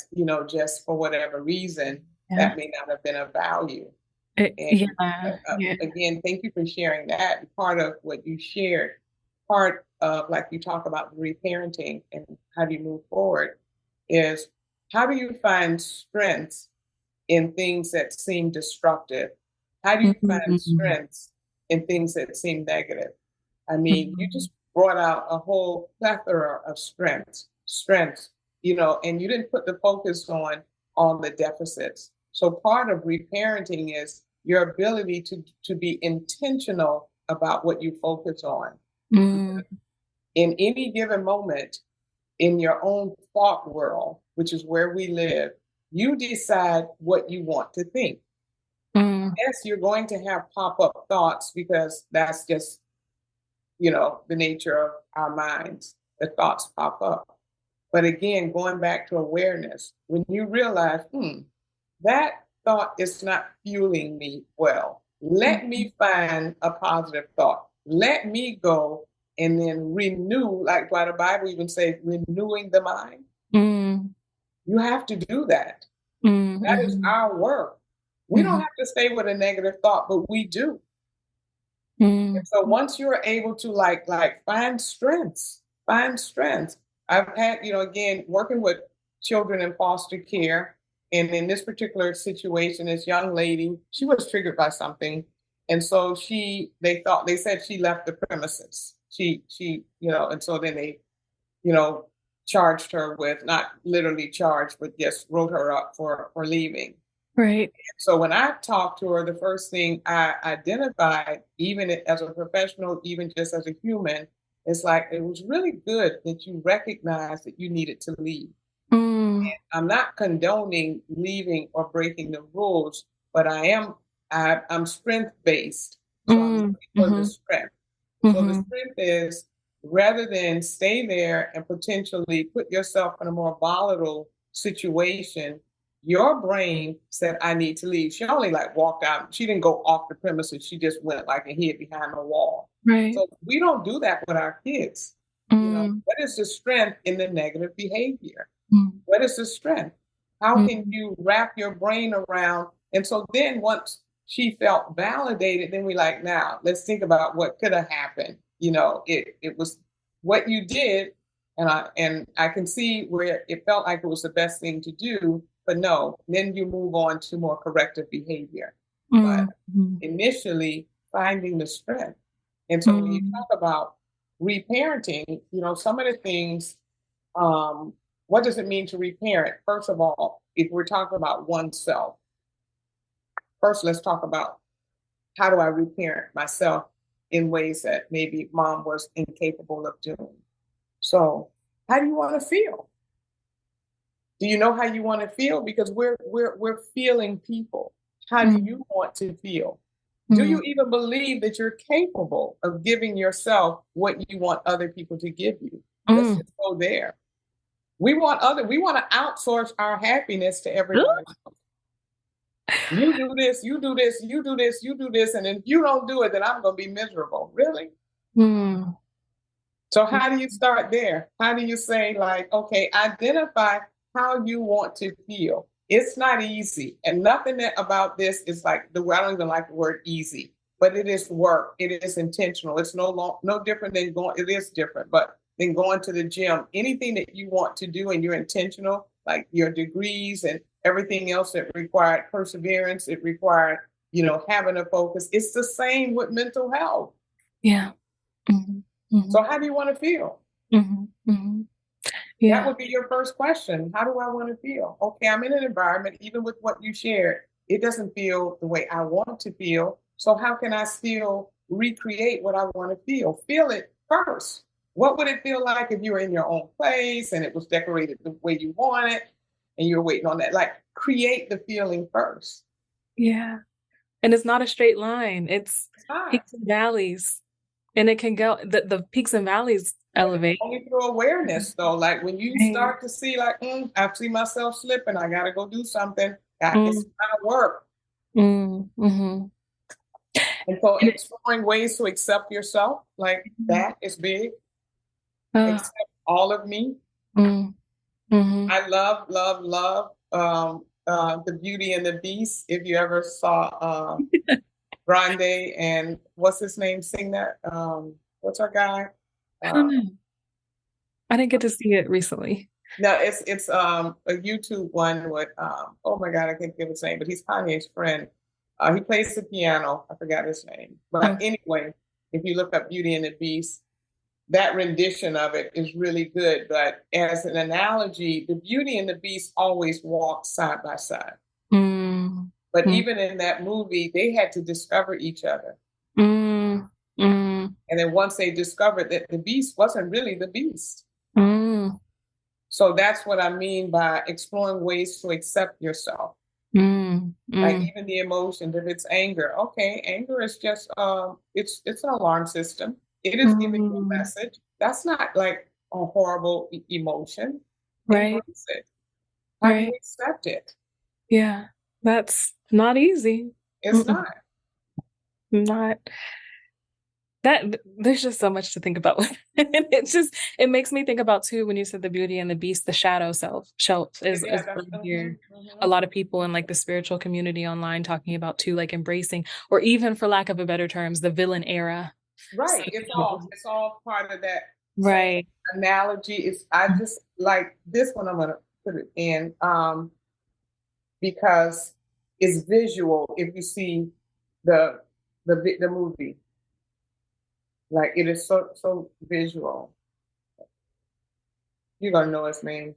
just for whatever reason, yeah. that may not have been of value. And Yeah, yeah. again, thank you for sharing that. Part of what you shared, part of like you talk about reparenting and how do you move forward, is how do you find strengths in things that seem destructive? How do you find Mhm. strengths in things that seem negative? I mean, you Mhm. just brought out a whole plethora of strengths, and you didn't put the focus on the deficits. So part of reparenting is your ability to be intentional about what you focus on. Mm. In any given moment, in your own thought world, which is where we live, you decide what you want to think. Mm. Yes, you're going to have pop-up thoughts because that's just, the nature of our minds. The thoughts pop up. But again, going back to awareness, when you realize, that thought is not fueling me well, let Mhm. me find a positive thought. Let me go and then renew, like why the Bible even says, renewing the mind. Mm. You have to do that. Mm. That is Mhm. our work. We don't Mhm. have to stay with a negative thought, but we do. And Mm. so once you're able to like find strengths. I've had, again, working with children in foster care, and in this particular situation, this young lady, she was triggered by something. And so they said she left the premises. And so then they, you know, charged her with, not literally charged, but just wrote her up for leaving. Right. So when I talked to her, the first thing I identified, even as a professional, even just as a human, is like it was really good that you recognized that you needed to leave. Mm. I'm not condoning leaving or breaking the rules, but I'm strength based. So I'm Mm. looking for the Mhm. strength. So the Mhm. strength is, rather than stay there and potentially put yourself in a more volatile situation, your brain said, I need to leave. She only like walked out. She didn't go off the premises. She just went like and hid behind a wall. Right. So we don't do that with our kids. Mm. What is the strength in the negative behavior? Mm. What is the strength? How can Mm. you wrap your brain around? And so then once she felt validated, then we like, now let's think about what could have happened. It was what you did, and I can see where it felt like it was the best thing to do, but no, then you move on to more corrective behavior. But Mm. Mhm. initially finding the strength. And so when you Mm. talk about reparenting, some of the things, um, what does it mean to reparent? First of all, if we're talking about oneself, first let's talk about how do I reparent myself in ways that maybe mom was incapable of doing. So, how do you want to feel? Do you know how you want to feel? Because we're feeling people. How do Mm. you want to feel? Do Mm. you even believe that you're capable of giving yourself what you want other people to give you? Let's Mm. just go there. We want to outsource our happiness to everybody else. You do this, you do this, you do this, you do this, and if you don't do it, then I'm going to be miserable. Really? Mm. So how do you start there? How do you say, like, okay, identify how you want to feel? It's not easy, and nothing about this is like I don't even like the word easy, but it is work. It is intentional. It's no different than going. It is different, but than going to the gym. Anything that you want to do and you're intentional, like your degrees and everything else that required perseverance, it required having a focus. It's the same with mental health. Yeah. Mhm. So Mhm. how do you want to feel? Mhm. Mhm. That Yeah. would be your first question. How do I want to feel? Okay, I'm in an environment, even with what you shared, it doesn't feel the way I want to feel. So, how can I still recreate what I want to feel? Feel it first. What would it feel like if you were in your own place and it was decorated the way you want it and you're waiting on that? Like, create the feeling first. Yeah. And it's not a straight line. It's It's not. peaks and valleys. And it can go the peaks and valleys But it's elevate. only through awareness, though. Like when you Right. start to see, like, I see myself slipping, I got to go do something. It's Mm. not work. Mm. Mhm. And so And exploring ways to accept yourself, like that is big. uh, Accept all of me. mm, mm-hmm. I love, love, love the Beauty and the Beast. If you ever saw Grande and what's his name sing that? What's our guy? I don't Uh, know. I didn't get to see it recently. no, it's a YouTube one with oh my God, I can't give his name, but he's Kanye's friend. He plays the piano. I forgot his name. But Oh, anyway, if you look up Beauty and the Beast, that rendition of it is really good. But as an analogy, the Beauty and the Beast always walk side by side. mm, But mm, even in that movie, they had to discover each other. mm, mm, And then once they discovered that the beast wasn't really the beast. mm, So that's what I mean by exploring ways to accept yourself. mm, Like mm, even the emotions, if it's anger, okay, anger is just it's an alarm system. It is giving you a mm. message. That's not like a horrible emotion. Right, Embrace it. How do you right. accept it? Yeah, that's not easy. It's Mm-mm, not. not that there's just so much to think about. And it makes me think about too when you said the beauty and the beast, the shadow shelf Yeah, is that's what I hear a lot of people in like the spiritual community online talking about too, like embracing, or even for lack of a better terms, the villain era. So, right. It's all part of that same right. analogy. It's I just like this one I'm gonna put it in because it's visual if you see the the movie. Like it is so visual. You're gonna know his name.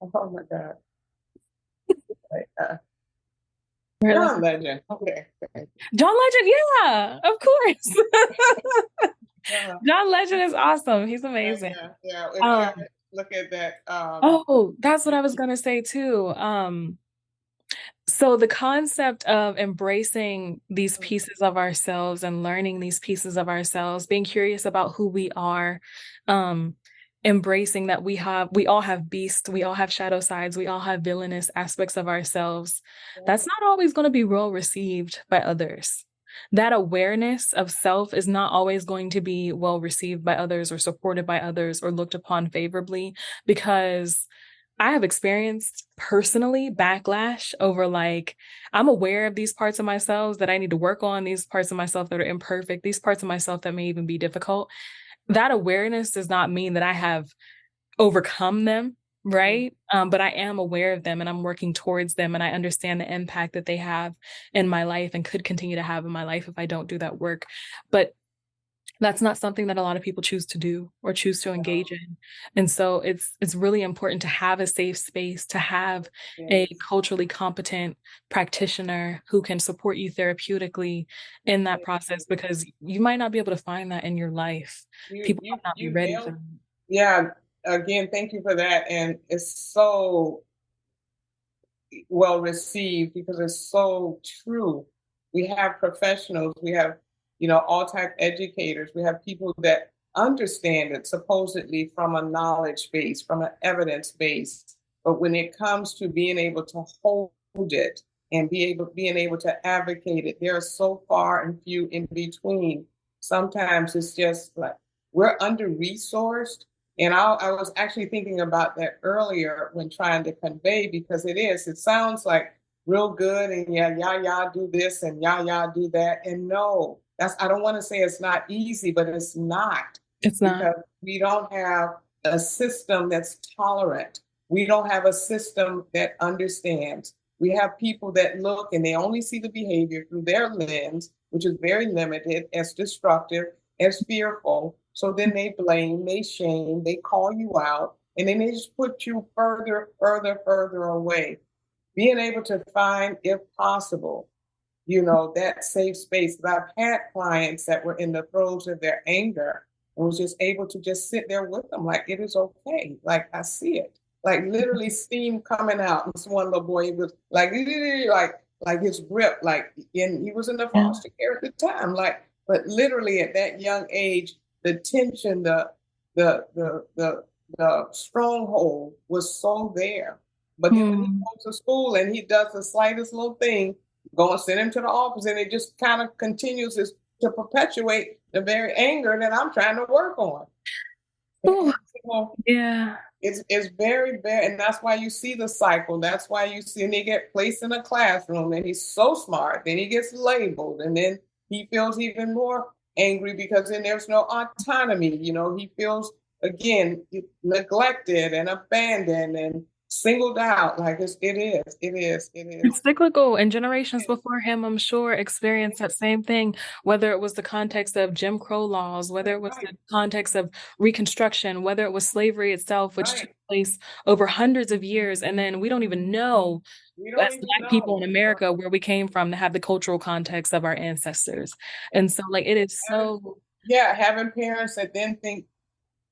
Oh my God. Like, Really. John Legend. Okay. John Legend, yeah, of course. Uh, John Legend is awesome. He's yeah, amazing. yeah, yeah. If you Um, ever look at that, oh, that's what I was gonna say too. So the concept of embracing these pieces of ourselves and learning these pieces of ourselves, being curious about who we are, um, embracing that we all have beasts, we all have shadow sides, we all have villainous aspects of ourselves. That's not always going to be well received by others. That awareness of self is not always going to be well received by others or supported by others or looked upon favorably because I have experienced personally backlash over like, I'm aware of these parts of myself that I need to work on, these parts of myself that are imperfect, these parts of myself that may even be difficult. That awareness does not mean that I have overcome them, right? But I am aware of them and I'm working towards them and I understand the impact that they have in my life and could continue to have in my life if I don't do that work. But that's not something that a lot of people choose to do or choose to engage in. And so it's really important to have a safe space, to have a yes, culturally competent practitioner who can support you therapeutically in that yes. process because you might not be able to find that in your life. You People you might not be you ready for nailed. that. Yeah. Again, thank you for that, and it's so well received because it's so true. We have professionals, we have, all type educators, we have people that understand it supposedly from a knowledge base, from an evidence base. But when it comes to being able to hold it and being able to advocate it, there are so far and few in between. Sometimes it's just like we're under resourced and I was actually thinking about that earlier when trying to convey because it sounds like real good and yeah, do this and yeah, do that. And no, I don't want to say it's not easy, but it's not It's not. because we don't have a system that's tolerant. We don't have a system that understands. We have people that look and they only see the behavior through their lens, which is very limited, as destructive, as fearful. So then they blame, they shame, they call you out, and then they just put you further, further, further away. Being able to find, if possible, that safe space. I've had clients that were in the throes of their anger and was just able to just sit there with them, like it is okay. Like I see it. Like literally steam coming out. And this one little boy, he was like, like his grip, like, and he was in the Yeah. foster care at the time. Like, but literally at that young age, the tension, the stronghold was so there. But then when he Hmm. goes to school and he does the slightest little thing, go and send him to the office, and it just kind of continues to perpetuate the very anger that I'm trying to work on. Ooh, And so yeah. it's very bad, and that's why you see the cycle. That's why you see, and they get placed in a classroom, and he's so smart. Then he gets labeled, and then he feels even more angry because then there's no autonomy. He feels again neglected and abandoned and singled out. Like it is. It's cyclical, and generations before him, I'm sure, experienced that same thing, whether it was the context of Jim Crow laws, whether it was Right, the context of Reconstruction, whether it was slavery itself, which took right. place over hundreds of years. And then we don't even know, We don't as even Black people in know. America, where we came from to have the cultural context of our ancestors. And so, like, it is Having, so. yeah, having parents that then think,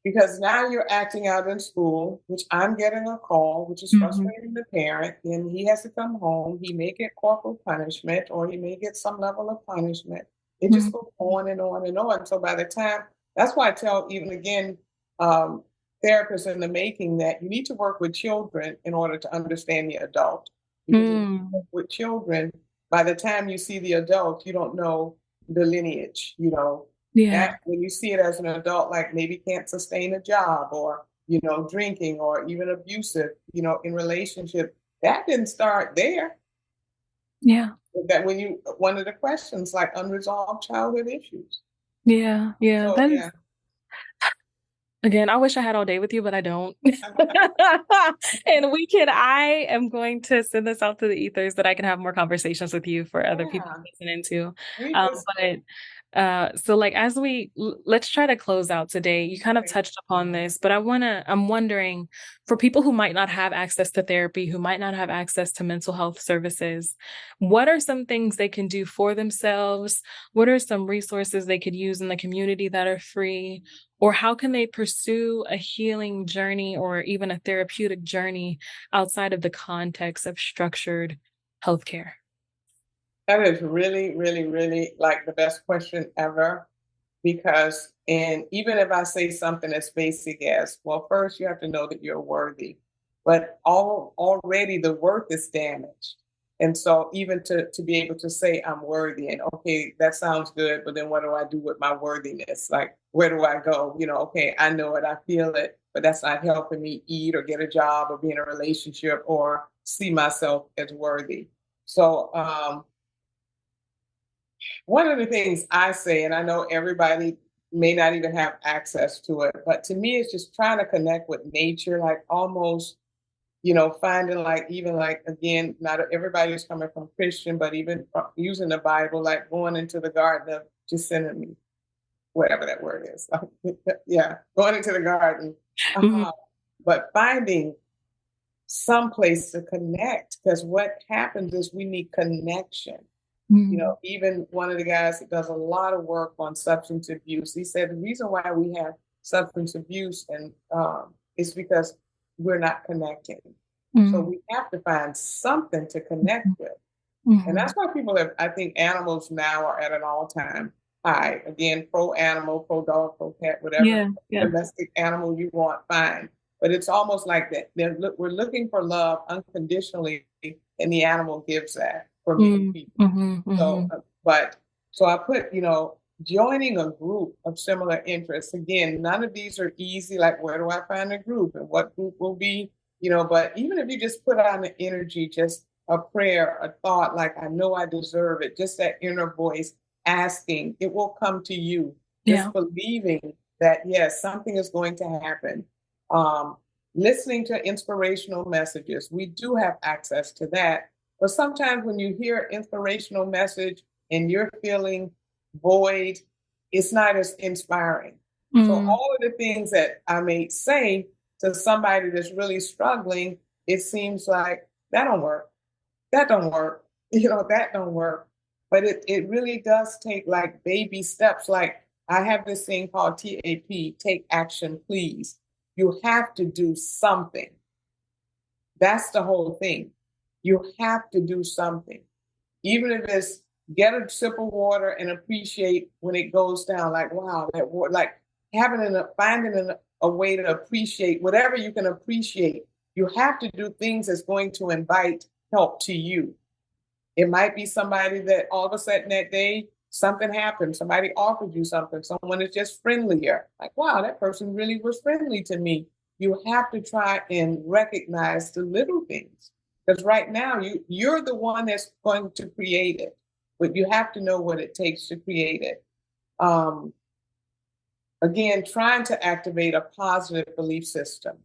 because now you're acting out in school, which I'm getting a call, which is Mhm, frustrating the parent. Then he has to come home. He may get corporal punishment or he may get some level of punishment. It just mhm, goes on and on and on. So by the time, that's why I tell even again, um, therapists in the making that you need to work with children in order to understand the adult. Because when you work mm, with children, by the time you see the adult, you don't know the lineage. yeah, That when you see it as an adult, like maybe can't sustain a job or, drinking or even abusive, in relationship, that didn't start there. yeah, That when one of the questions like unresolved childhood issues. yeah, yeah. So That yeah. is. Again, I wish I had all day with you, but I don't. And I am going to send this out to the ethers that I can have more conversations with you for other people Yeah. to listen into. We just So like as let's try to close out today. You kind of touched upon this, but I'm wondering, for people who might not have access to therapy, who might not have access to mental health services, what are some things they can do for themselves? What are some resources they could use in the community that are free? Or how can they pursue a healing journey or even a therapeutic journey outside of the context of structured healthcare? That is really, really, really like the best question ever. Because, and even if I say something as basic as, well, first you have to know that you're worthy, but already the worth is damaged. And so even to be able to say I'm worthy and okay, that sounds good, but then what do I do with my worthiness? Like, where do I go? Okay, I know it, I feel it, but that's not helping me eat or get a job or be in a relationship or see myself as worthy. So one of the things I say, and I know everybody may not even have access to it, but to me, it's just trying to connect with nature, like almost, finding like, even like, again, not everybody's coming from Christian, but even using the Bible, like going into the Garden of Gethsemane, whatever that word is. Yeah, going into the garden. Mhm, Uh, but finding some place to connect, because what happens is we need connection. mhm, Even one of the guys that does a lot of work on substance abuse, he said the reason why we have substance abuse and is because we're not connecting. So mhm, we have to find something to connect with. And mhm. that's why people have, I think animals now are at an all-time high. Again, pro animal, pro dog, pro cat, whatever Yeah, yeah. domestic animal you want, fine. But it's almost like that. We're looking for love unconditionally, and the animal gives that for many Mm, people. mhm, So, mhm. so I put, joining a group of similar interests. Again, none of these are easy. Like, where do I find a group and what group will be, but even if you just put on the energy, just a prayer, a thought, like, I know I deserve it, just that inner voice asking, it will come to you. Yeah. Just believing that, yes, something is going to happen. Um, Listening to inspirational messages, we do have access to that. But sometimes when you hear an inspirational message and you're feeling void, it's not as inspiring. So Mm, all of the things that I may say to somebody that's really struggling, it seems like that don't work. That don't work. That don't work. But it really does take like baby steps. Like I have this thing called TAP, take action, please. You have to do something. That's the whole thing. You have to do something. Even if it's get a sip of water and appreciate when it goes down, like, wow, that water, like finding a way to appreciate whatever you can appreciate. You have to do things that's going to invite help to you. It might be somebody that all of a sudden that day something happened, somebody offered you something, someone is just friendlier. Like, wow, that person really was friendly to me. You have to try and recognize the little things. Because right now you're the one that's going to create it, but you have to know what it takes to create it. Um, Again, trying to activate a positive belief system.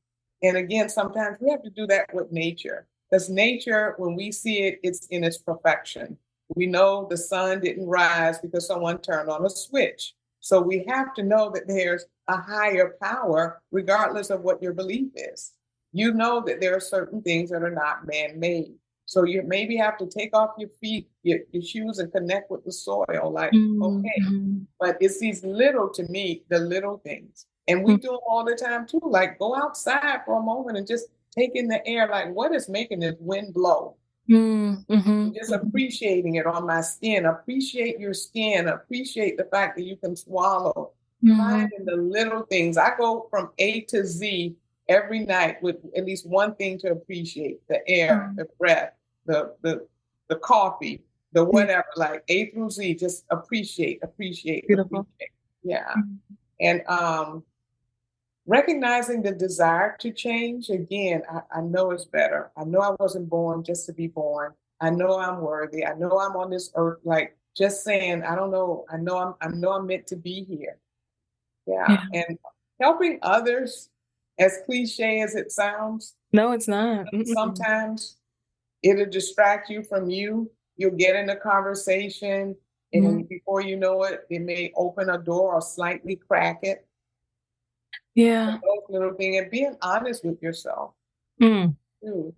And again, sometimes we have to do that with nature. Because nature, when we see it, it's in its perfection. We know the sun didn't rise because someone turned on a switch. So we have to know that there's a higher power, regardless of what your belief is. You know that there are certain things that are not man made. So you maybe have to take off your feet, your shoes, and connect with the soil. Like, okay, Mm-hmm. but it's these little, to me, the little things. And we do them all the time too. Like go outside for a moment and just take in the air. Like what is making this wind blow? Mm-hmm. And just appreciating it on my skin. Appreciate your skin. Appreciate the fact that you can swallow. Mm-hmm. Finding the little things. I go from A to Z every night with at least one thing to appreciate: the air, the breath, the coffee, the Yeah, whatever. Like A through Z, just appreciate, appreciate, beautiful. appreciate. Yeah. Mhm. And recognizing the desire to change, again, I know it's better. I know I wasn't born just to be born. I know I'm worthy. I know I'm on this earth. Like just saying, I don't know. I know I'm meant to be here. Yeah. Yeah. And helping others, as cliche as it sounds, No, it's not. Mm-mm. sometimes it'll distract you from you. You'll get in a conversation, Mhm. and before you know it, it may open a door or slightly crack it. Yeah. Those little things, and being honest with yourself Mm. too,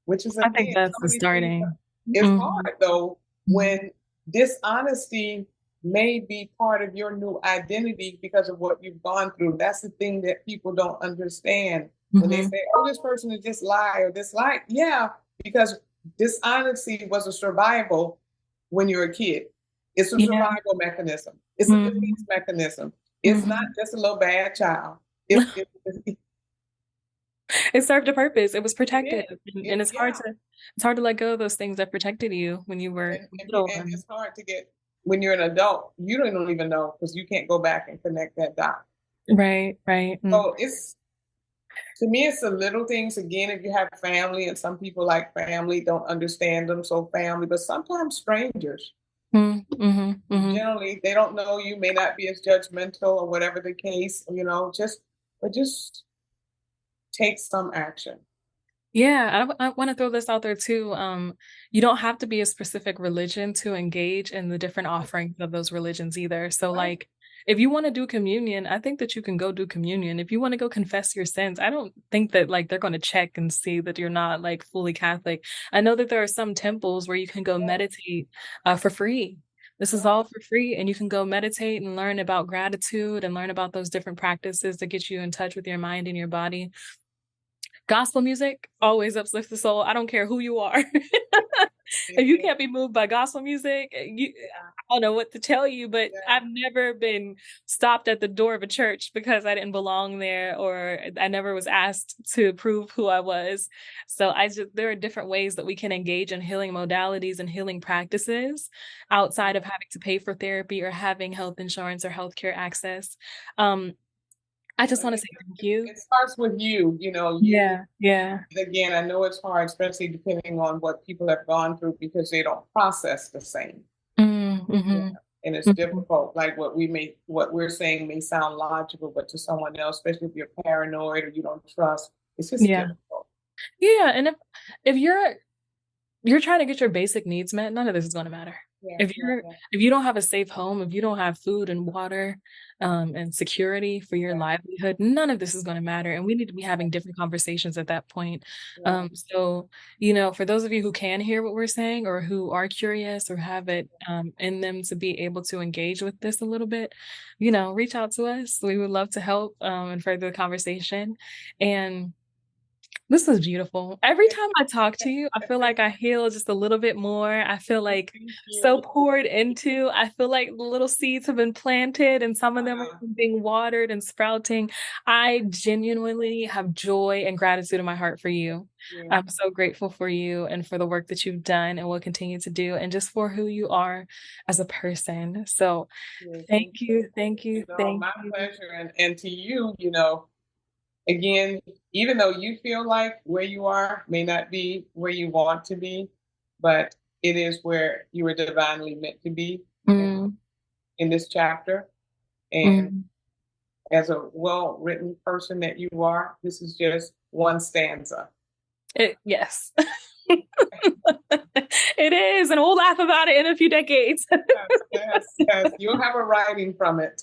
which is I think again, that's so the many things. starting. It's Mhm. hard though Mhm. when dishonesty may be part of your new identity because of what you've gone through. That's the thing that people don't understand when they Mhm. say, "Oh, this person is just lie or this lie." Yeah, because dishonesty was a survival when you're a kid. It's a Yeah. survival mechanism. It's a defense Mhm. mechanism. It's not Mhm. just a little bad child. It, It served a purpose. It was it protective, is. and It, yeah. it's hard to let go of those things that protected you when you were little. And it's hard to get when you're an adult. You don't even know because you can't go back and connect that dot. Right, right. Mm. So it's to me, it's the little things. Again, if you have family, and some people like family don't understand them, so family, but sometimes strangers. Mm. Mhm. Mhm. Generally, they don't know you, may not be as judgmental or whatever the case. Just take some action. Yeah, I want to throw this out there too. You don't have to be a specific religion to engage in the different Right. offerings of those religions either. So, Right. like, if you want to do communion, I think that you can go do communion. If you want to go confess your sins, I don't think that like they're going to check and see that you're not like fully Catholic. I know that there are some temples where you can go Yeah. meditate for free. This is all for free, and you can go meditate and learn about gratitude and learn about those different practices that get you in touch with your mind and your body. Gospel music always uplifts the soul. I don't care who you are. If you Yeah. can't be moved by gospel music, I don't know what to tell you, but Yeah. I've never been stopped at the door of a church because I didn't belong there or I never was asked to prove who I was. So there are different ways that we can engage in healing modalities and healing practices outside of having to pay for therapy or having health insurance or healthcare access. Um, I just And want to say thank you. it starts with you. You Yeah, yeah. again, I know it's hard, especially depending on what people have gone through because they don't process the same. Mm, Yeah. mhm, And it's mhm. difficult. Like what we're saying may sound logical, but to someone else, especially if you're paranoid or you don't trust, it's just Yeah. difficult. Yeah, and if you're trying to get your basic needs met, none of this is gonna matter. Yeah, If yeah, you're yeah, if you don't have a safe home, if you don't have food and water, and security for your yeah, livelihood, none of this is gonna matter, and we need to be having different conversations at that point. yeah. So, for those of you who can hear what we're saying or who are curious or have it, in them to be able to engage with this a little bit, reach out to us. We would love to help, and further the conversation, and This is beautiful. Every time I talk to you, I feel like I heal just a little bit more. I feel like Thank so you. poured into. I feel like the little seeds have been planted and some of them are Uh, being watered and sprouting. I genuinely have joy and gratitude in my heart for you. you. I'm so grateful for you and for the work that you've done and will continue to do, and just for who you are as a person. So thank Thank you. you, thank you, You know, thank my you. pleasure. And to you, you know, again, even though you feel like where you are may not be where you want to be, but it is where you were divinely meant to be Mm, in this chapter. And mm. as a well written person that you are, this is just one stanza. Yes. It is, and we'll laugh about it in a few decades. Yes, yes, yes. You'll have a writing from it.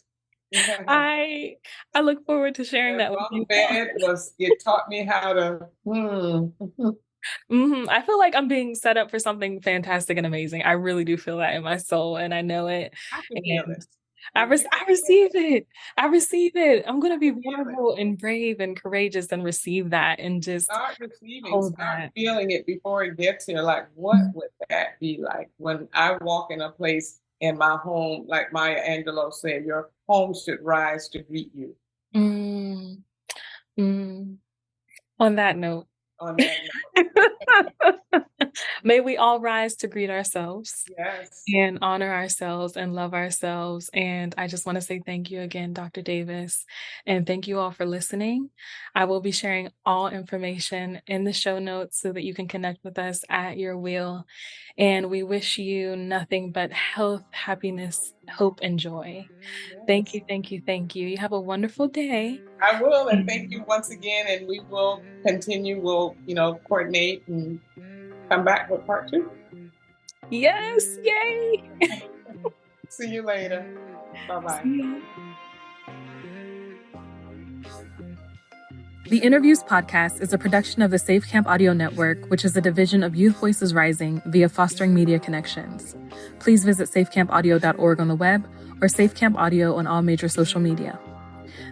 Yeah. I I look forward to sharing That that with you bunk all. bed was, it taught me how to, I feel like I'm being set up for something fantastic and amazing. I really do feel that in my soul, and I know it. I can feel And it. You I can feel receive it. I receive it. I'm gonna be feel it. vulnerable and brave and courageous and receive that and just Start receiving, hold start that. feeling it before it gets here. Like, what would that be like when I walk in a place in my home, like Maya Angelou said, your home should rise to greet you. Mm, mm. On that note. On that May we all rise to greet ourselves note, yes, and honor ourselves and love ourselves. And I just want to say thank you again, Dr. Davis. And thank you all for listening. I will be sharing all information in the show notes so that you can connect with us at your will. And we wish you nothing but health, happiness, hope, and joy. Thank yes. you, thank you, thank you. You have a wonderful day. I will, and thank you once again. And we will continue. We'll, you know, coordinate and come back with part two. Yes, yay. See you later. Bye bye. See ya. The InnerViews podcast is a production of the Safe Camp Audio Network, which is a division of Youth Voices Rising via Fostering Media Connections. Please visit safecampaudio.org on the web or Safe Camp Audio on all major social media.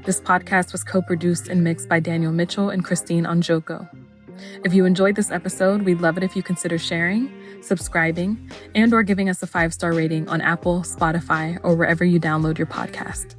This podcast was co-produced and mixed by Daniel Mitchell and Christine Onjoko. If you enjoyed this episode, we'd love it if you consider sharing, subscribing, and or giving us a 5-star rating on Apple, Spotify, or wherever you download your podcast.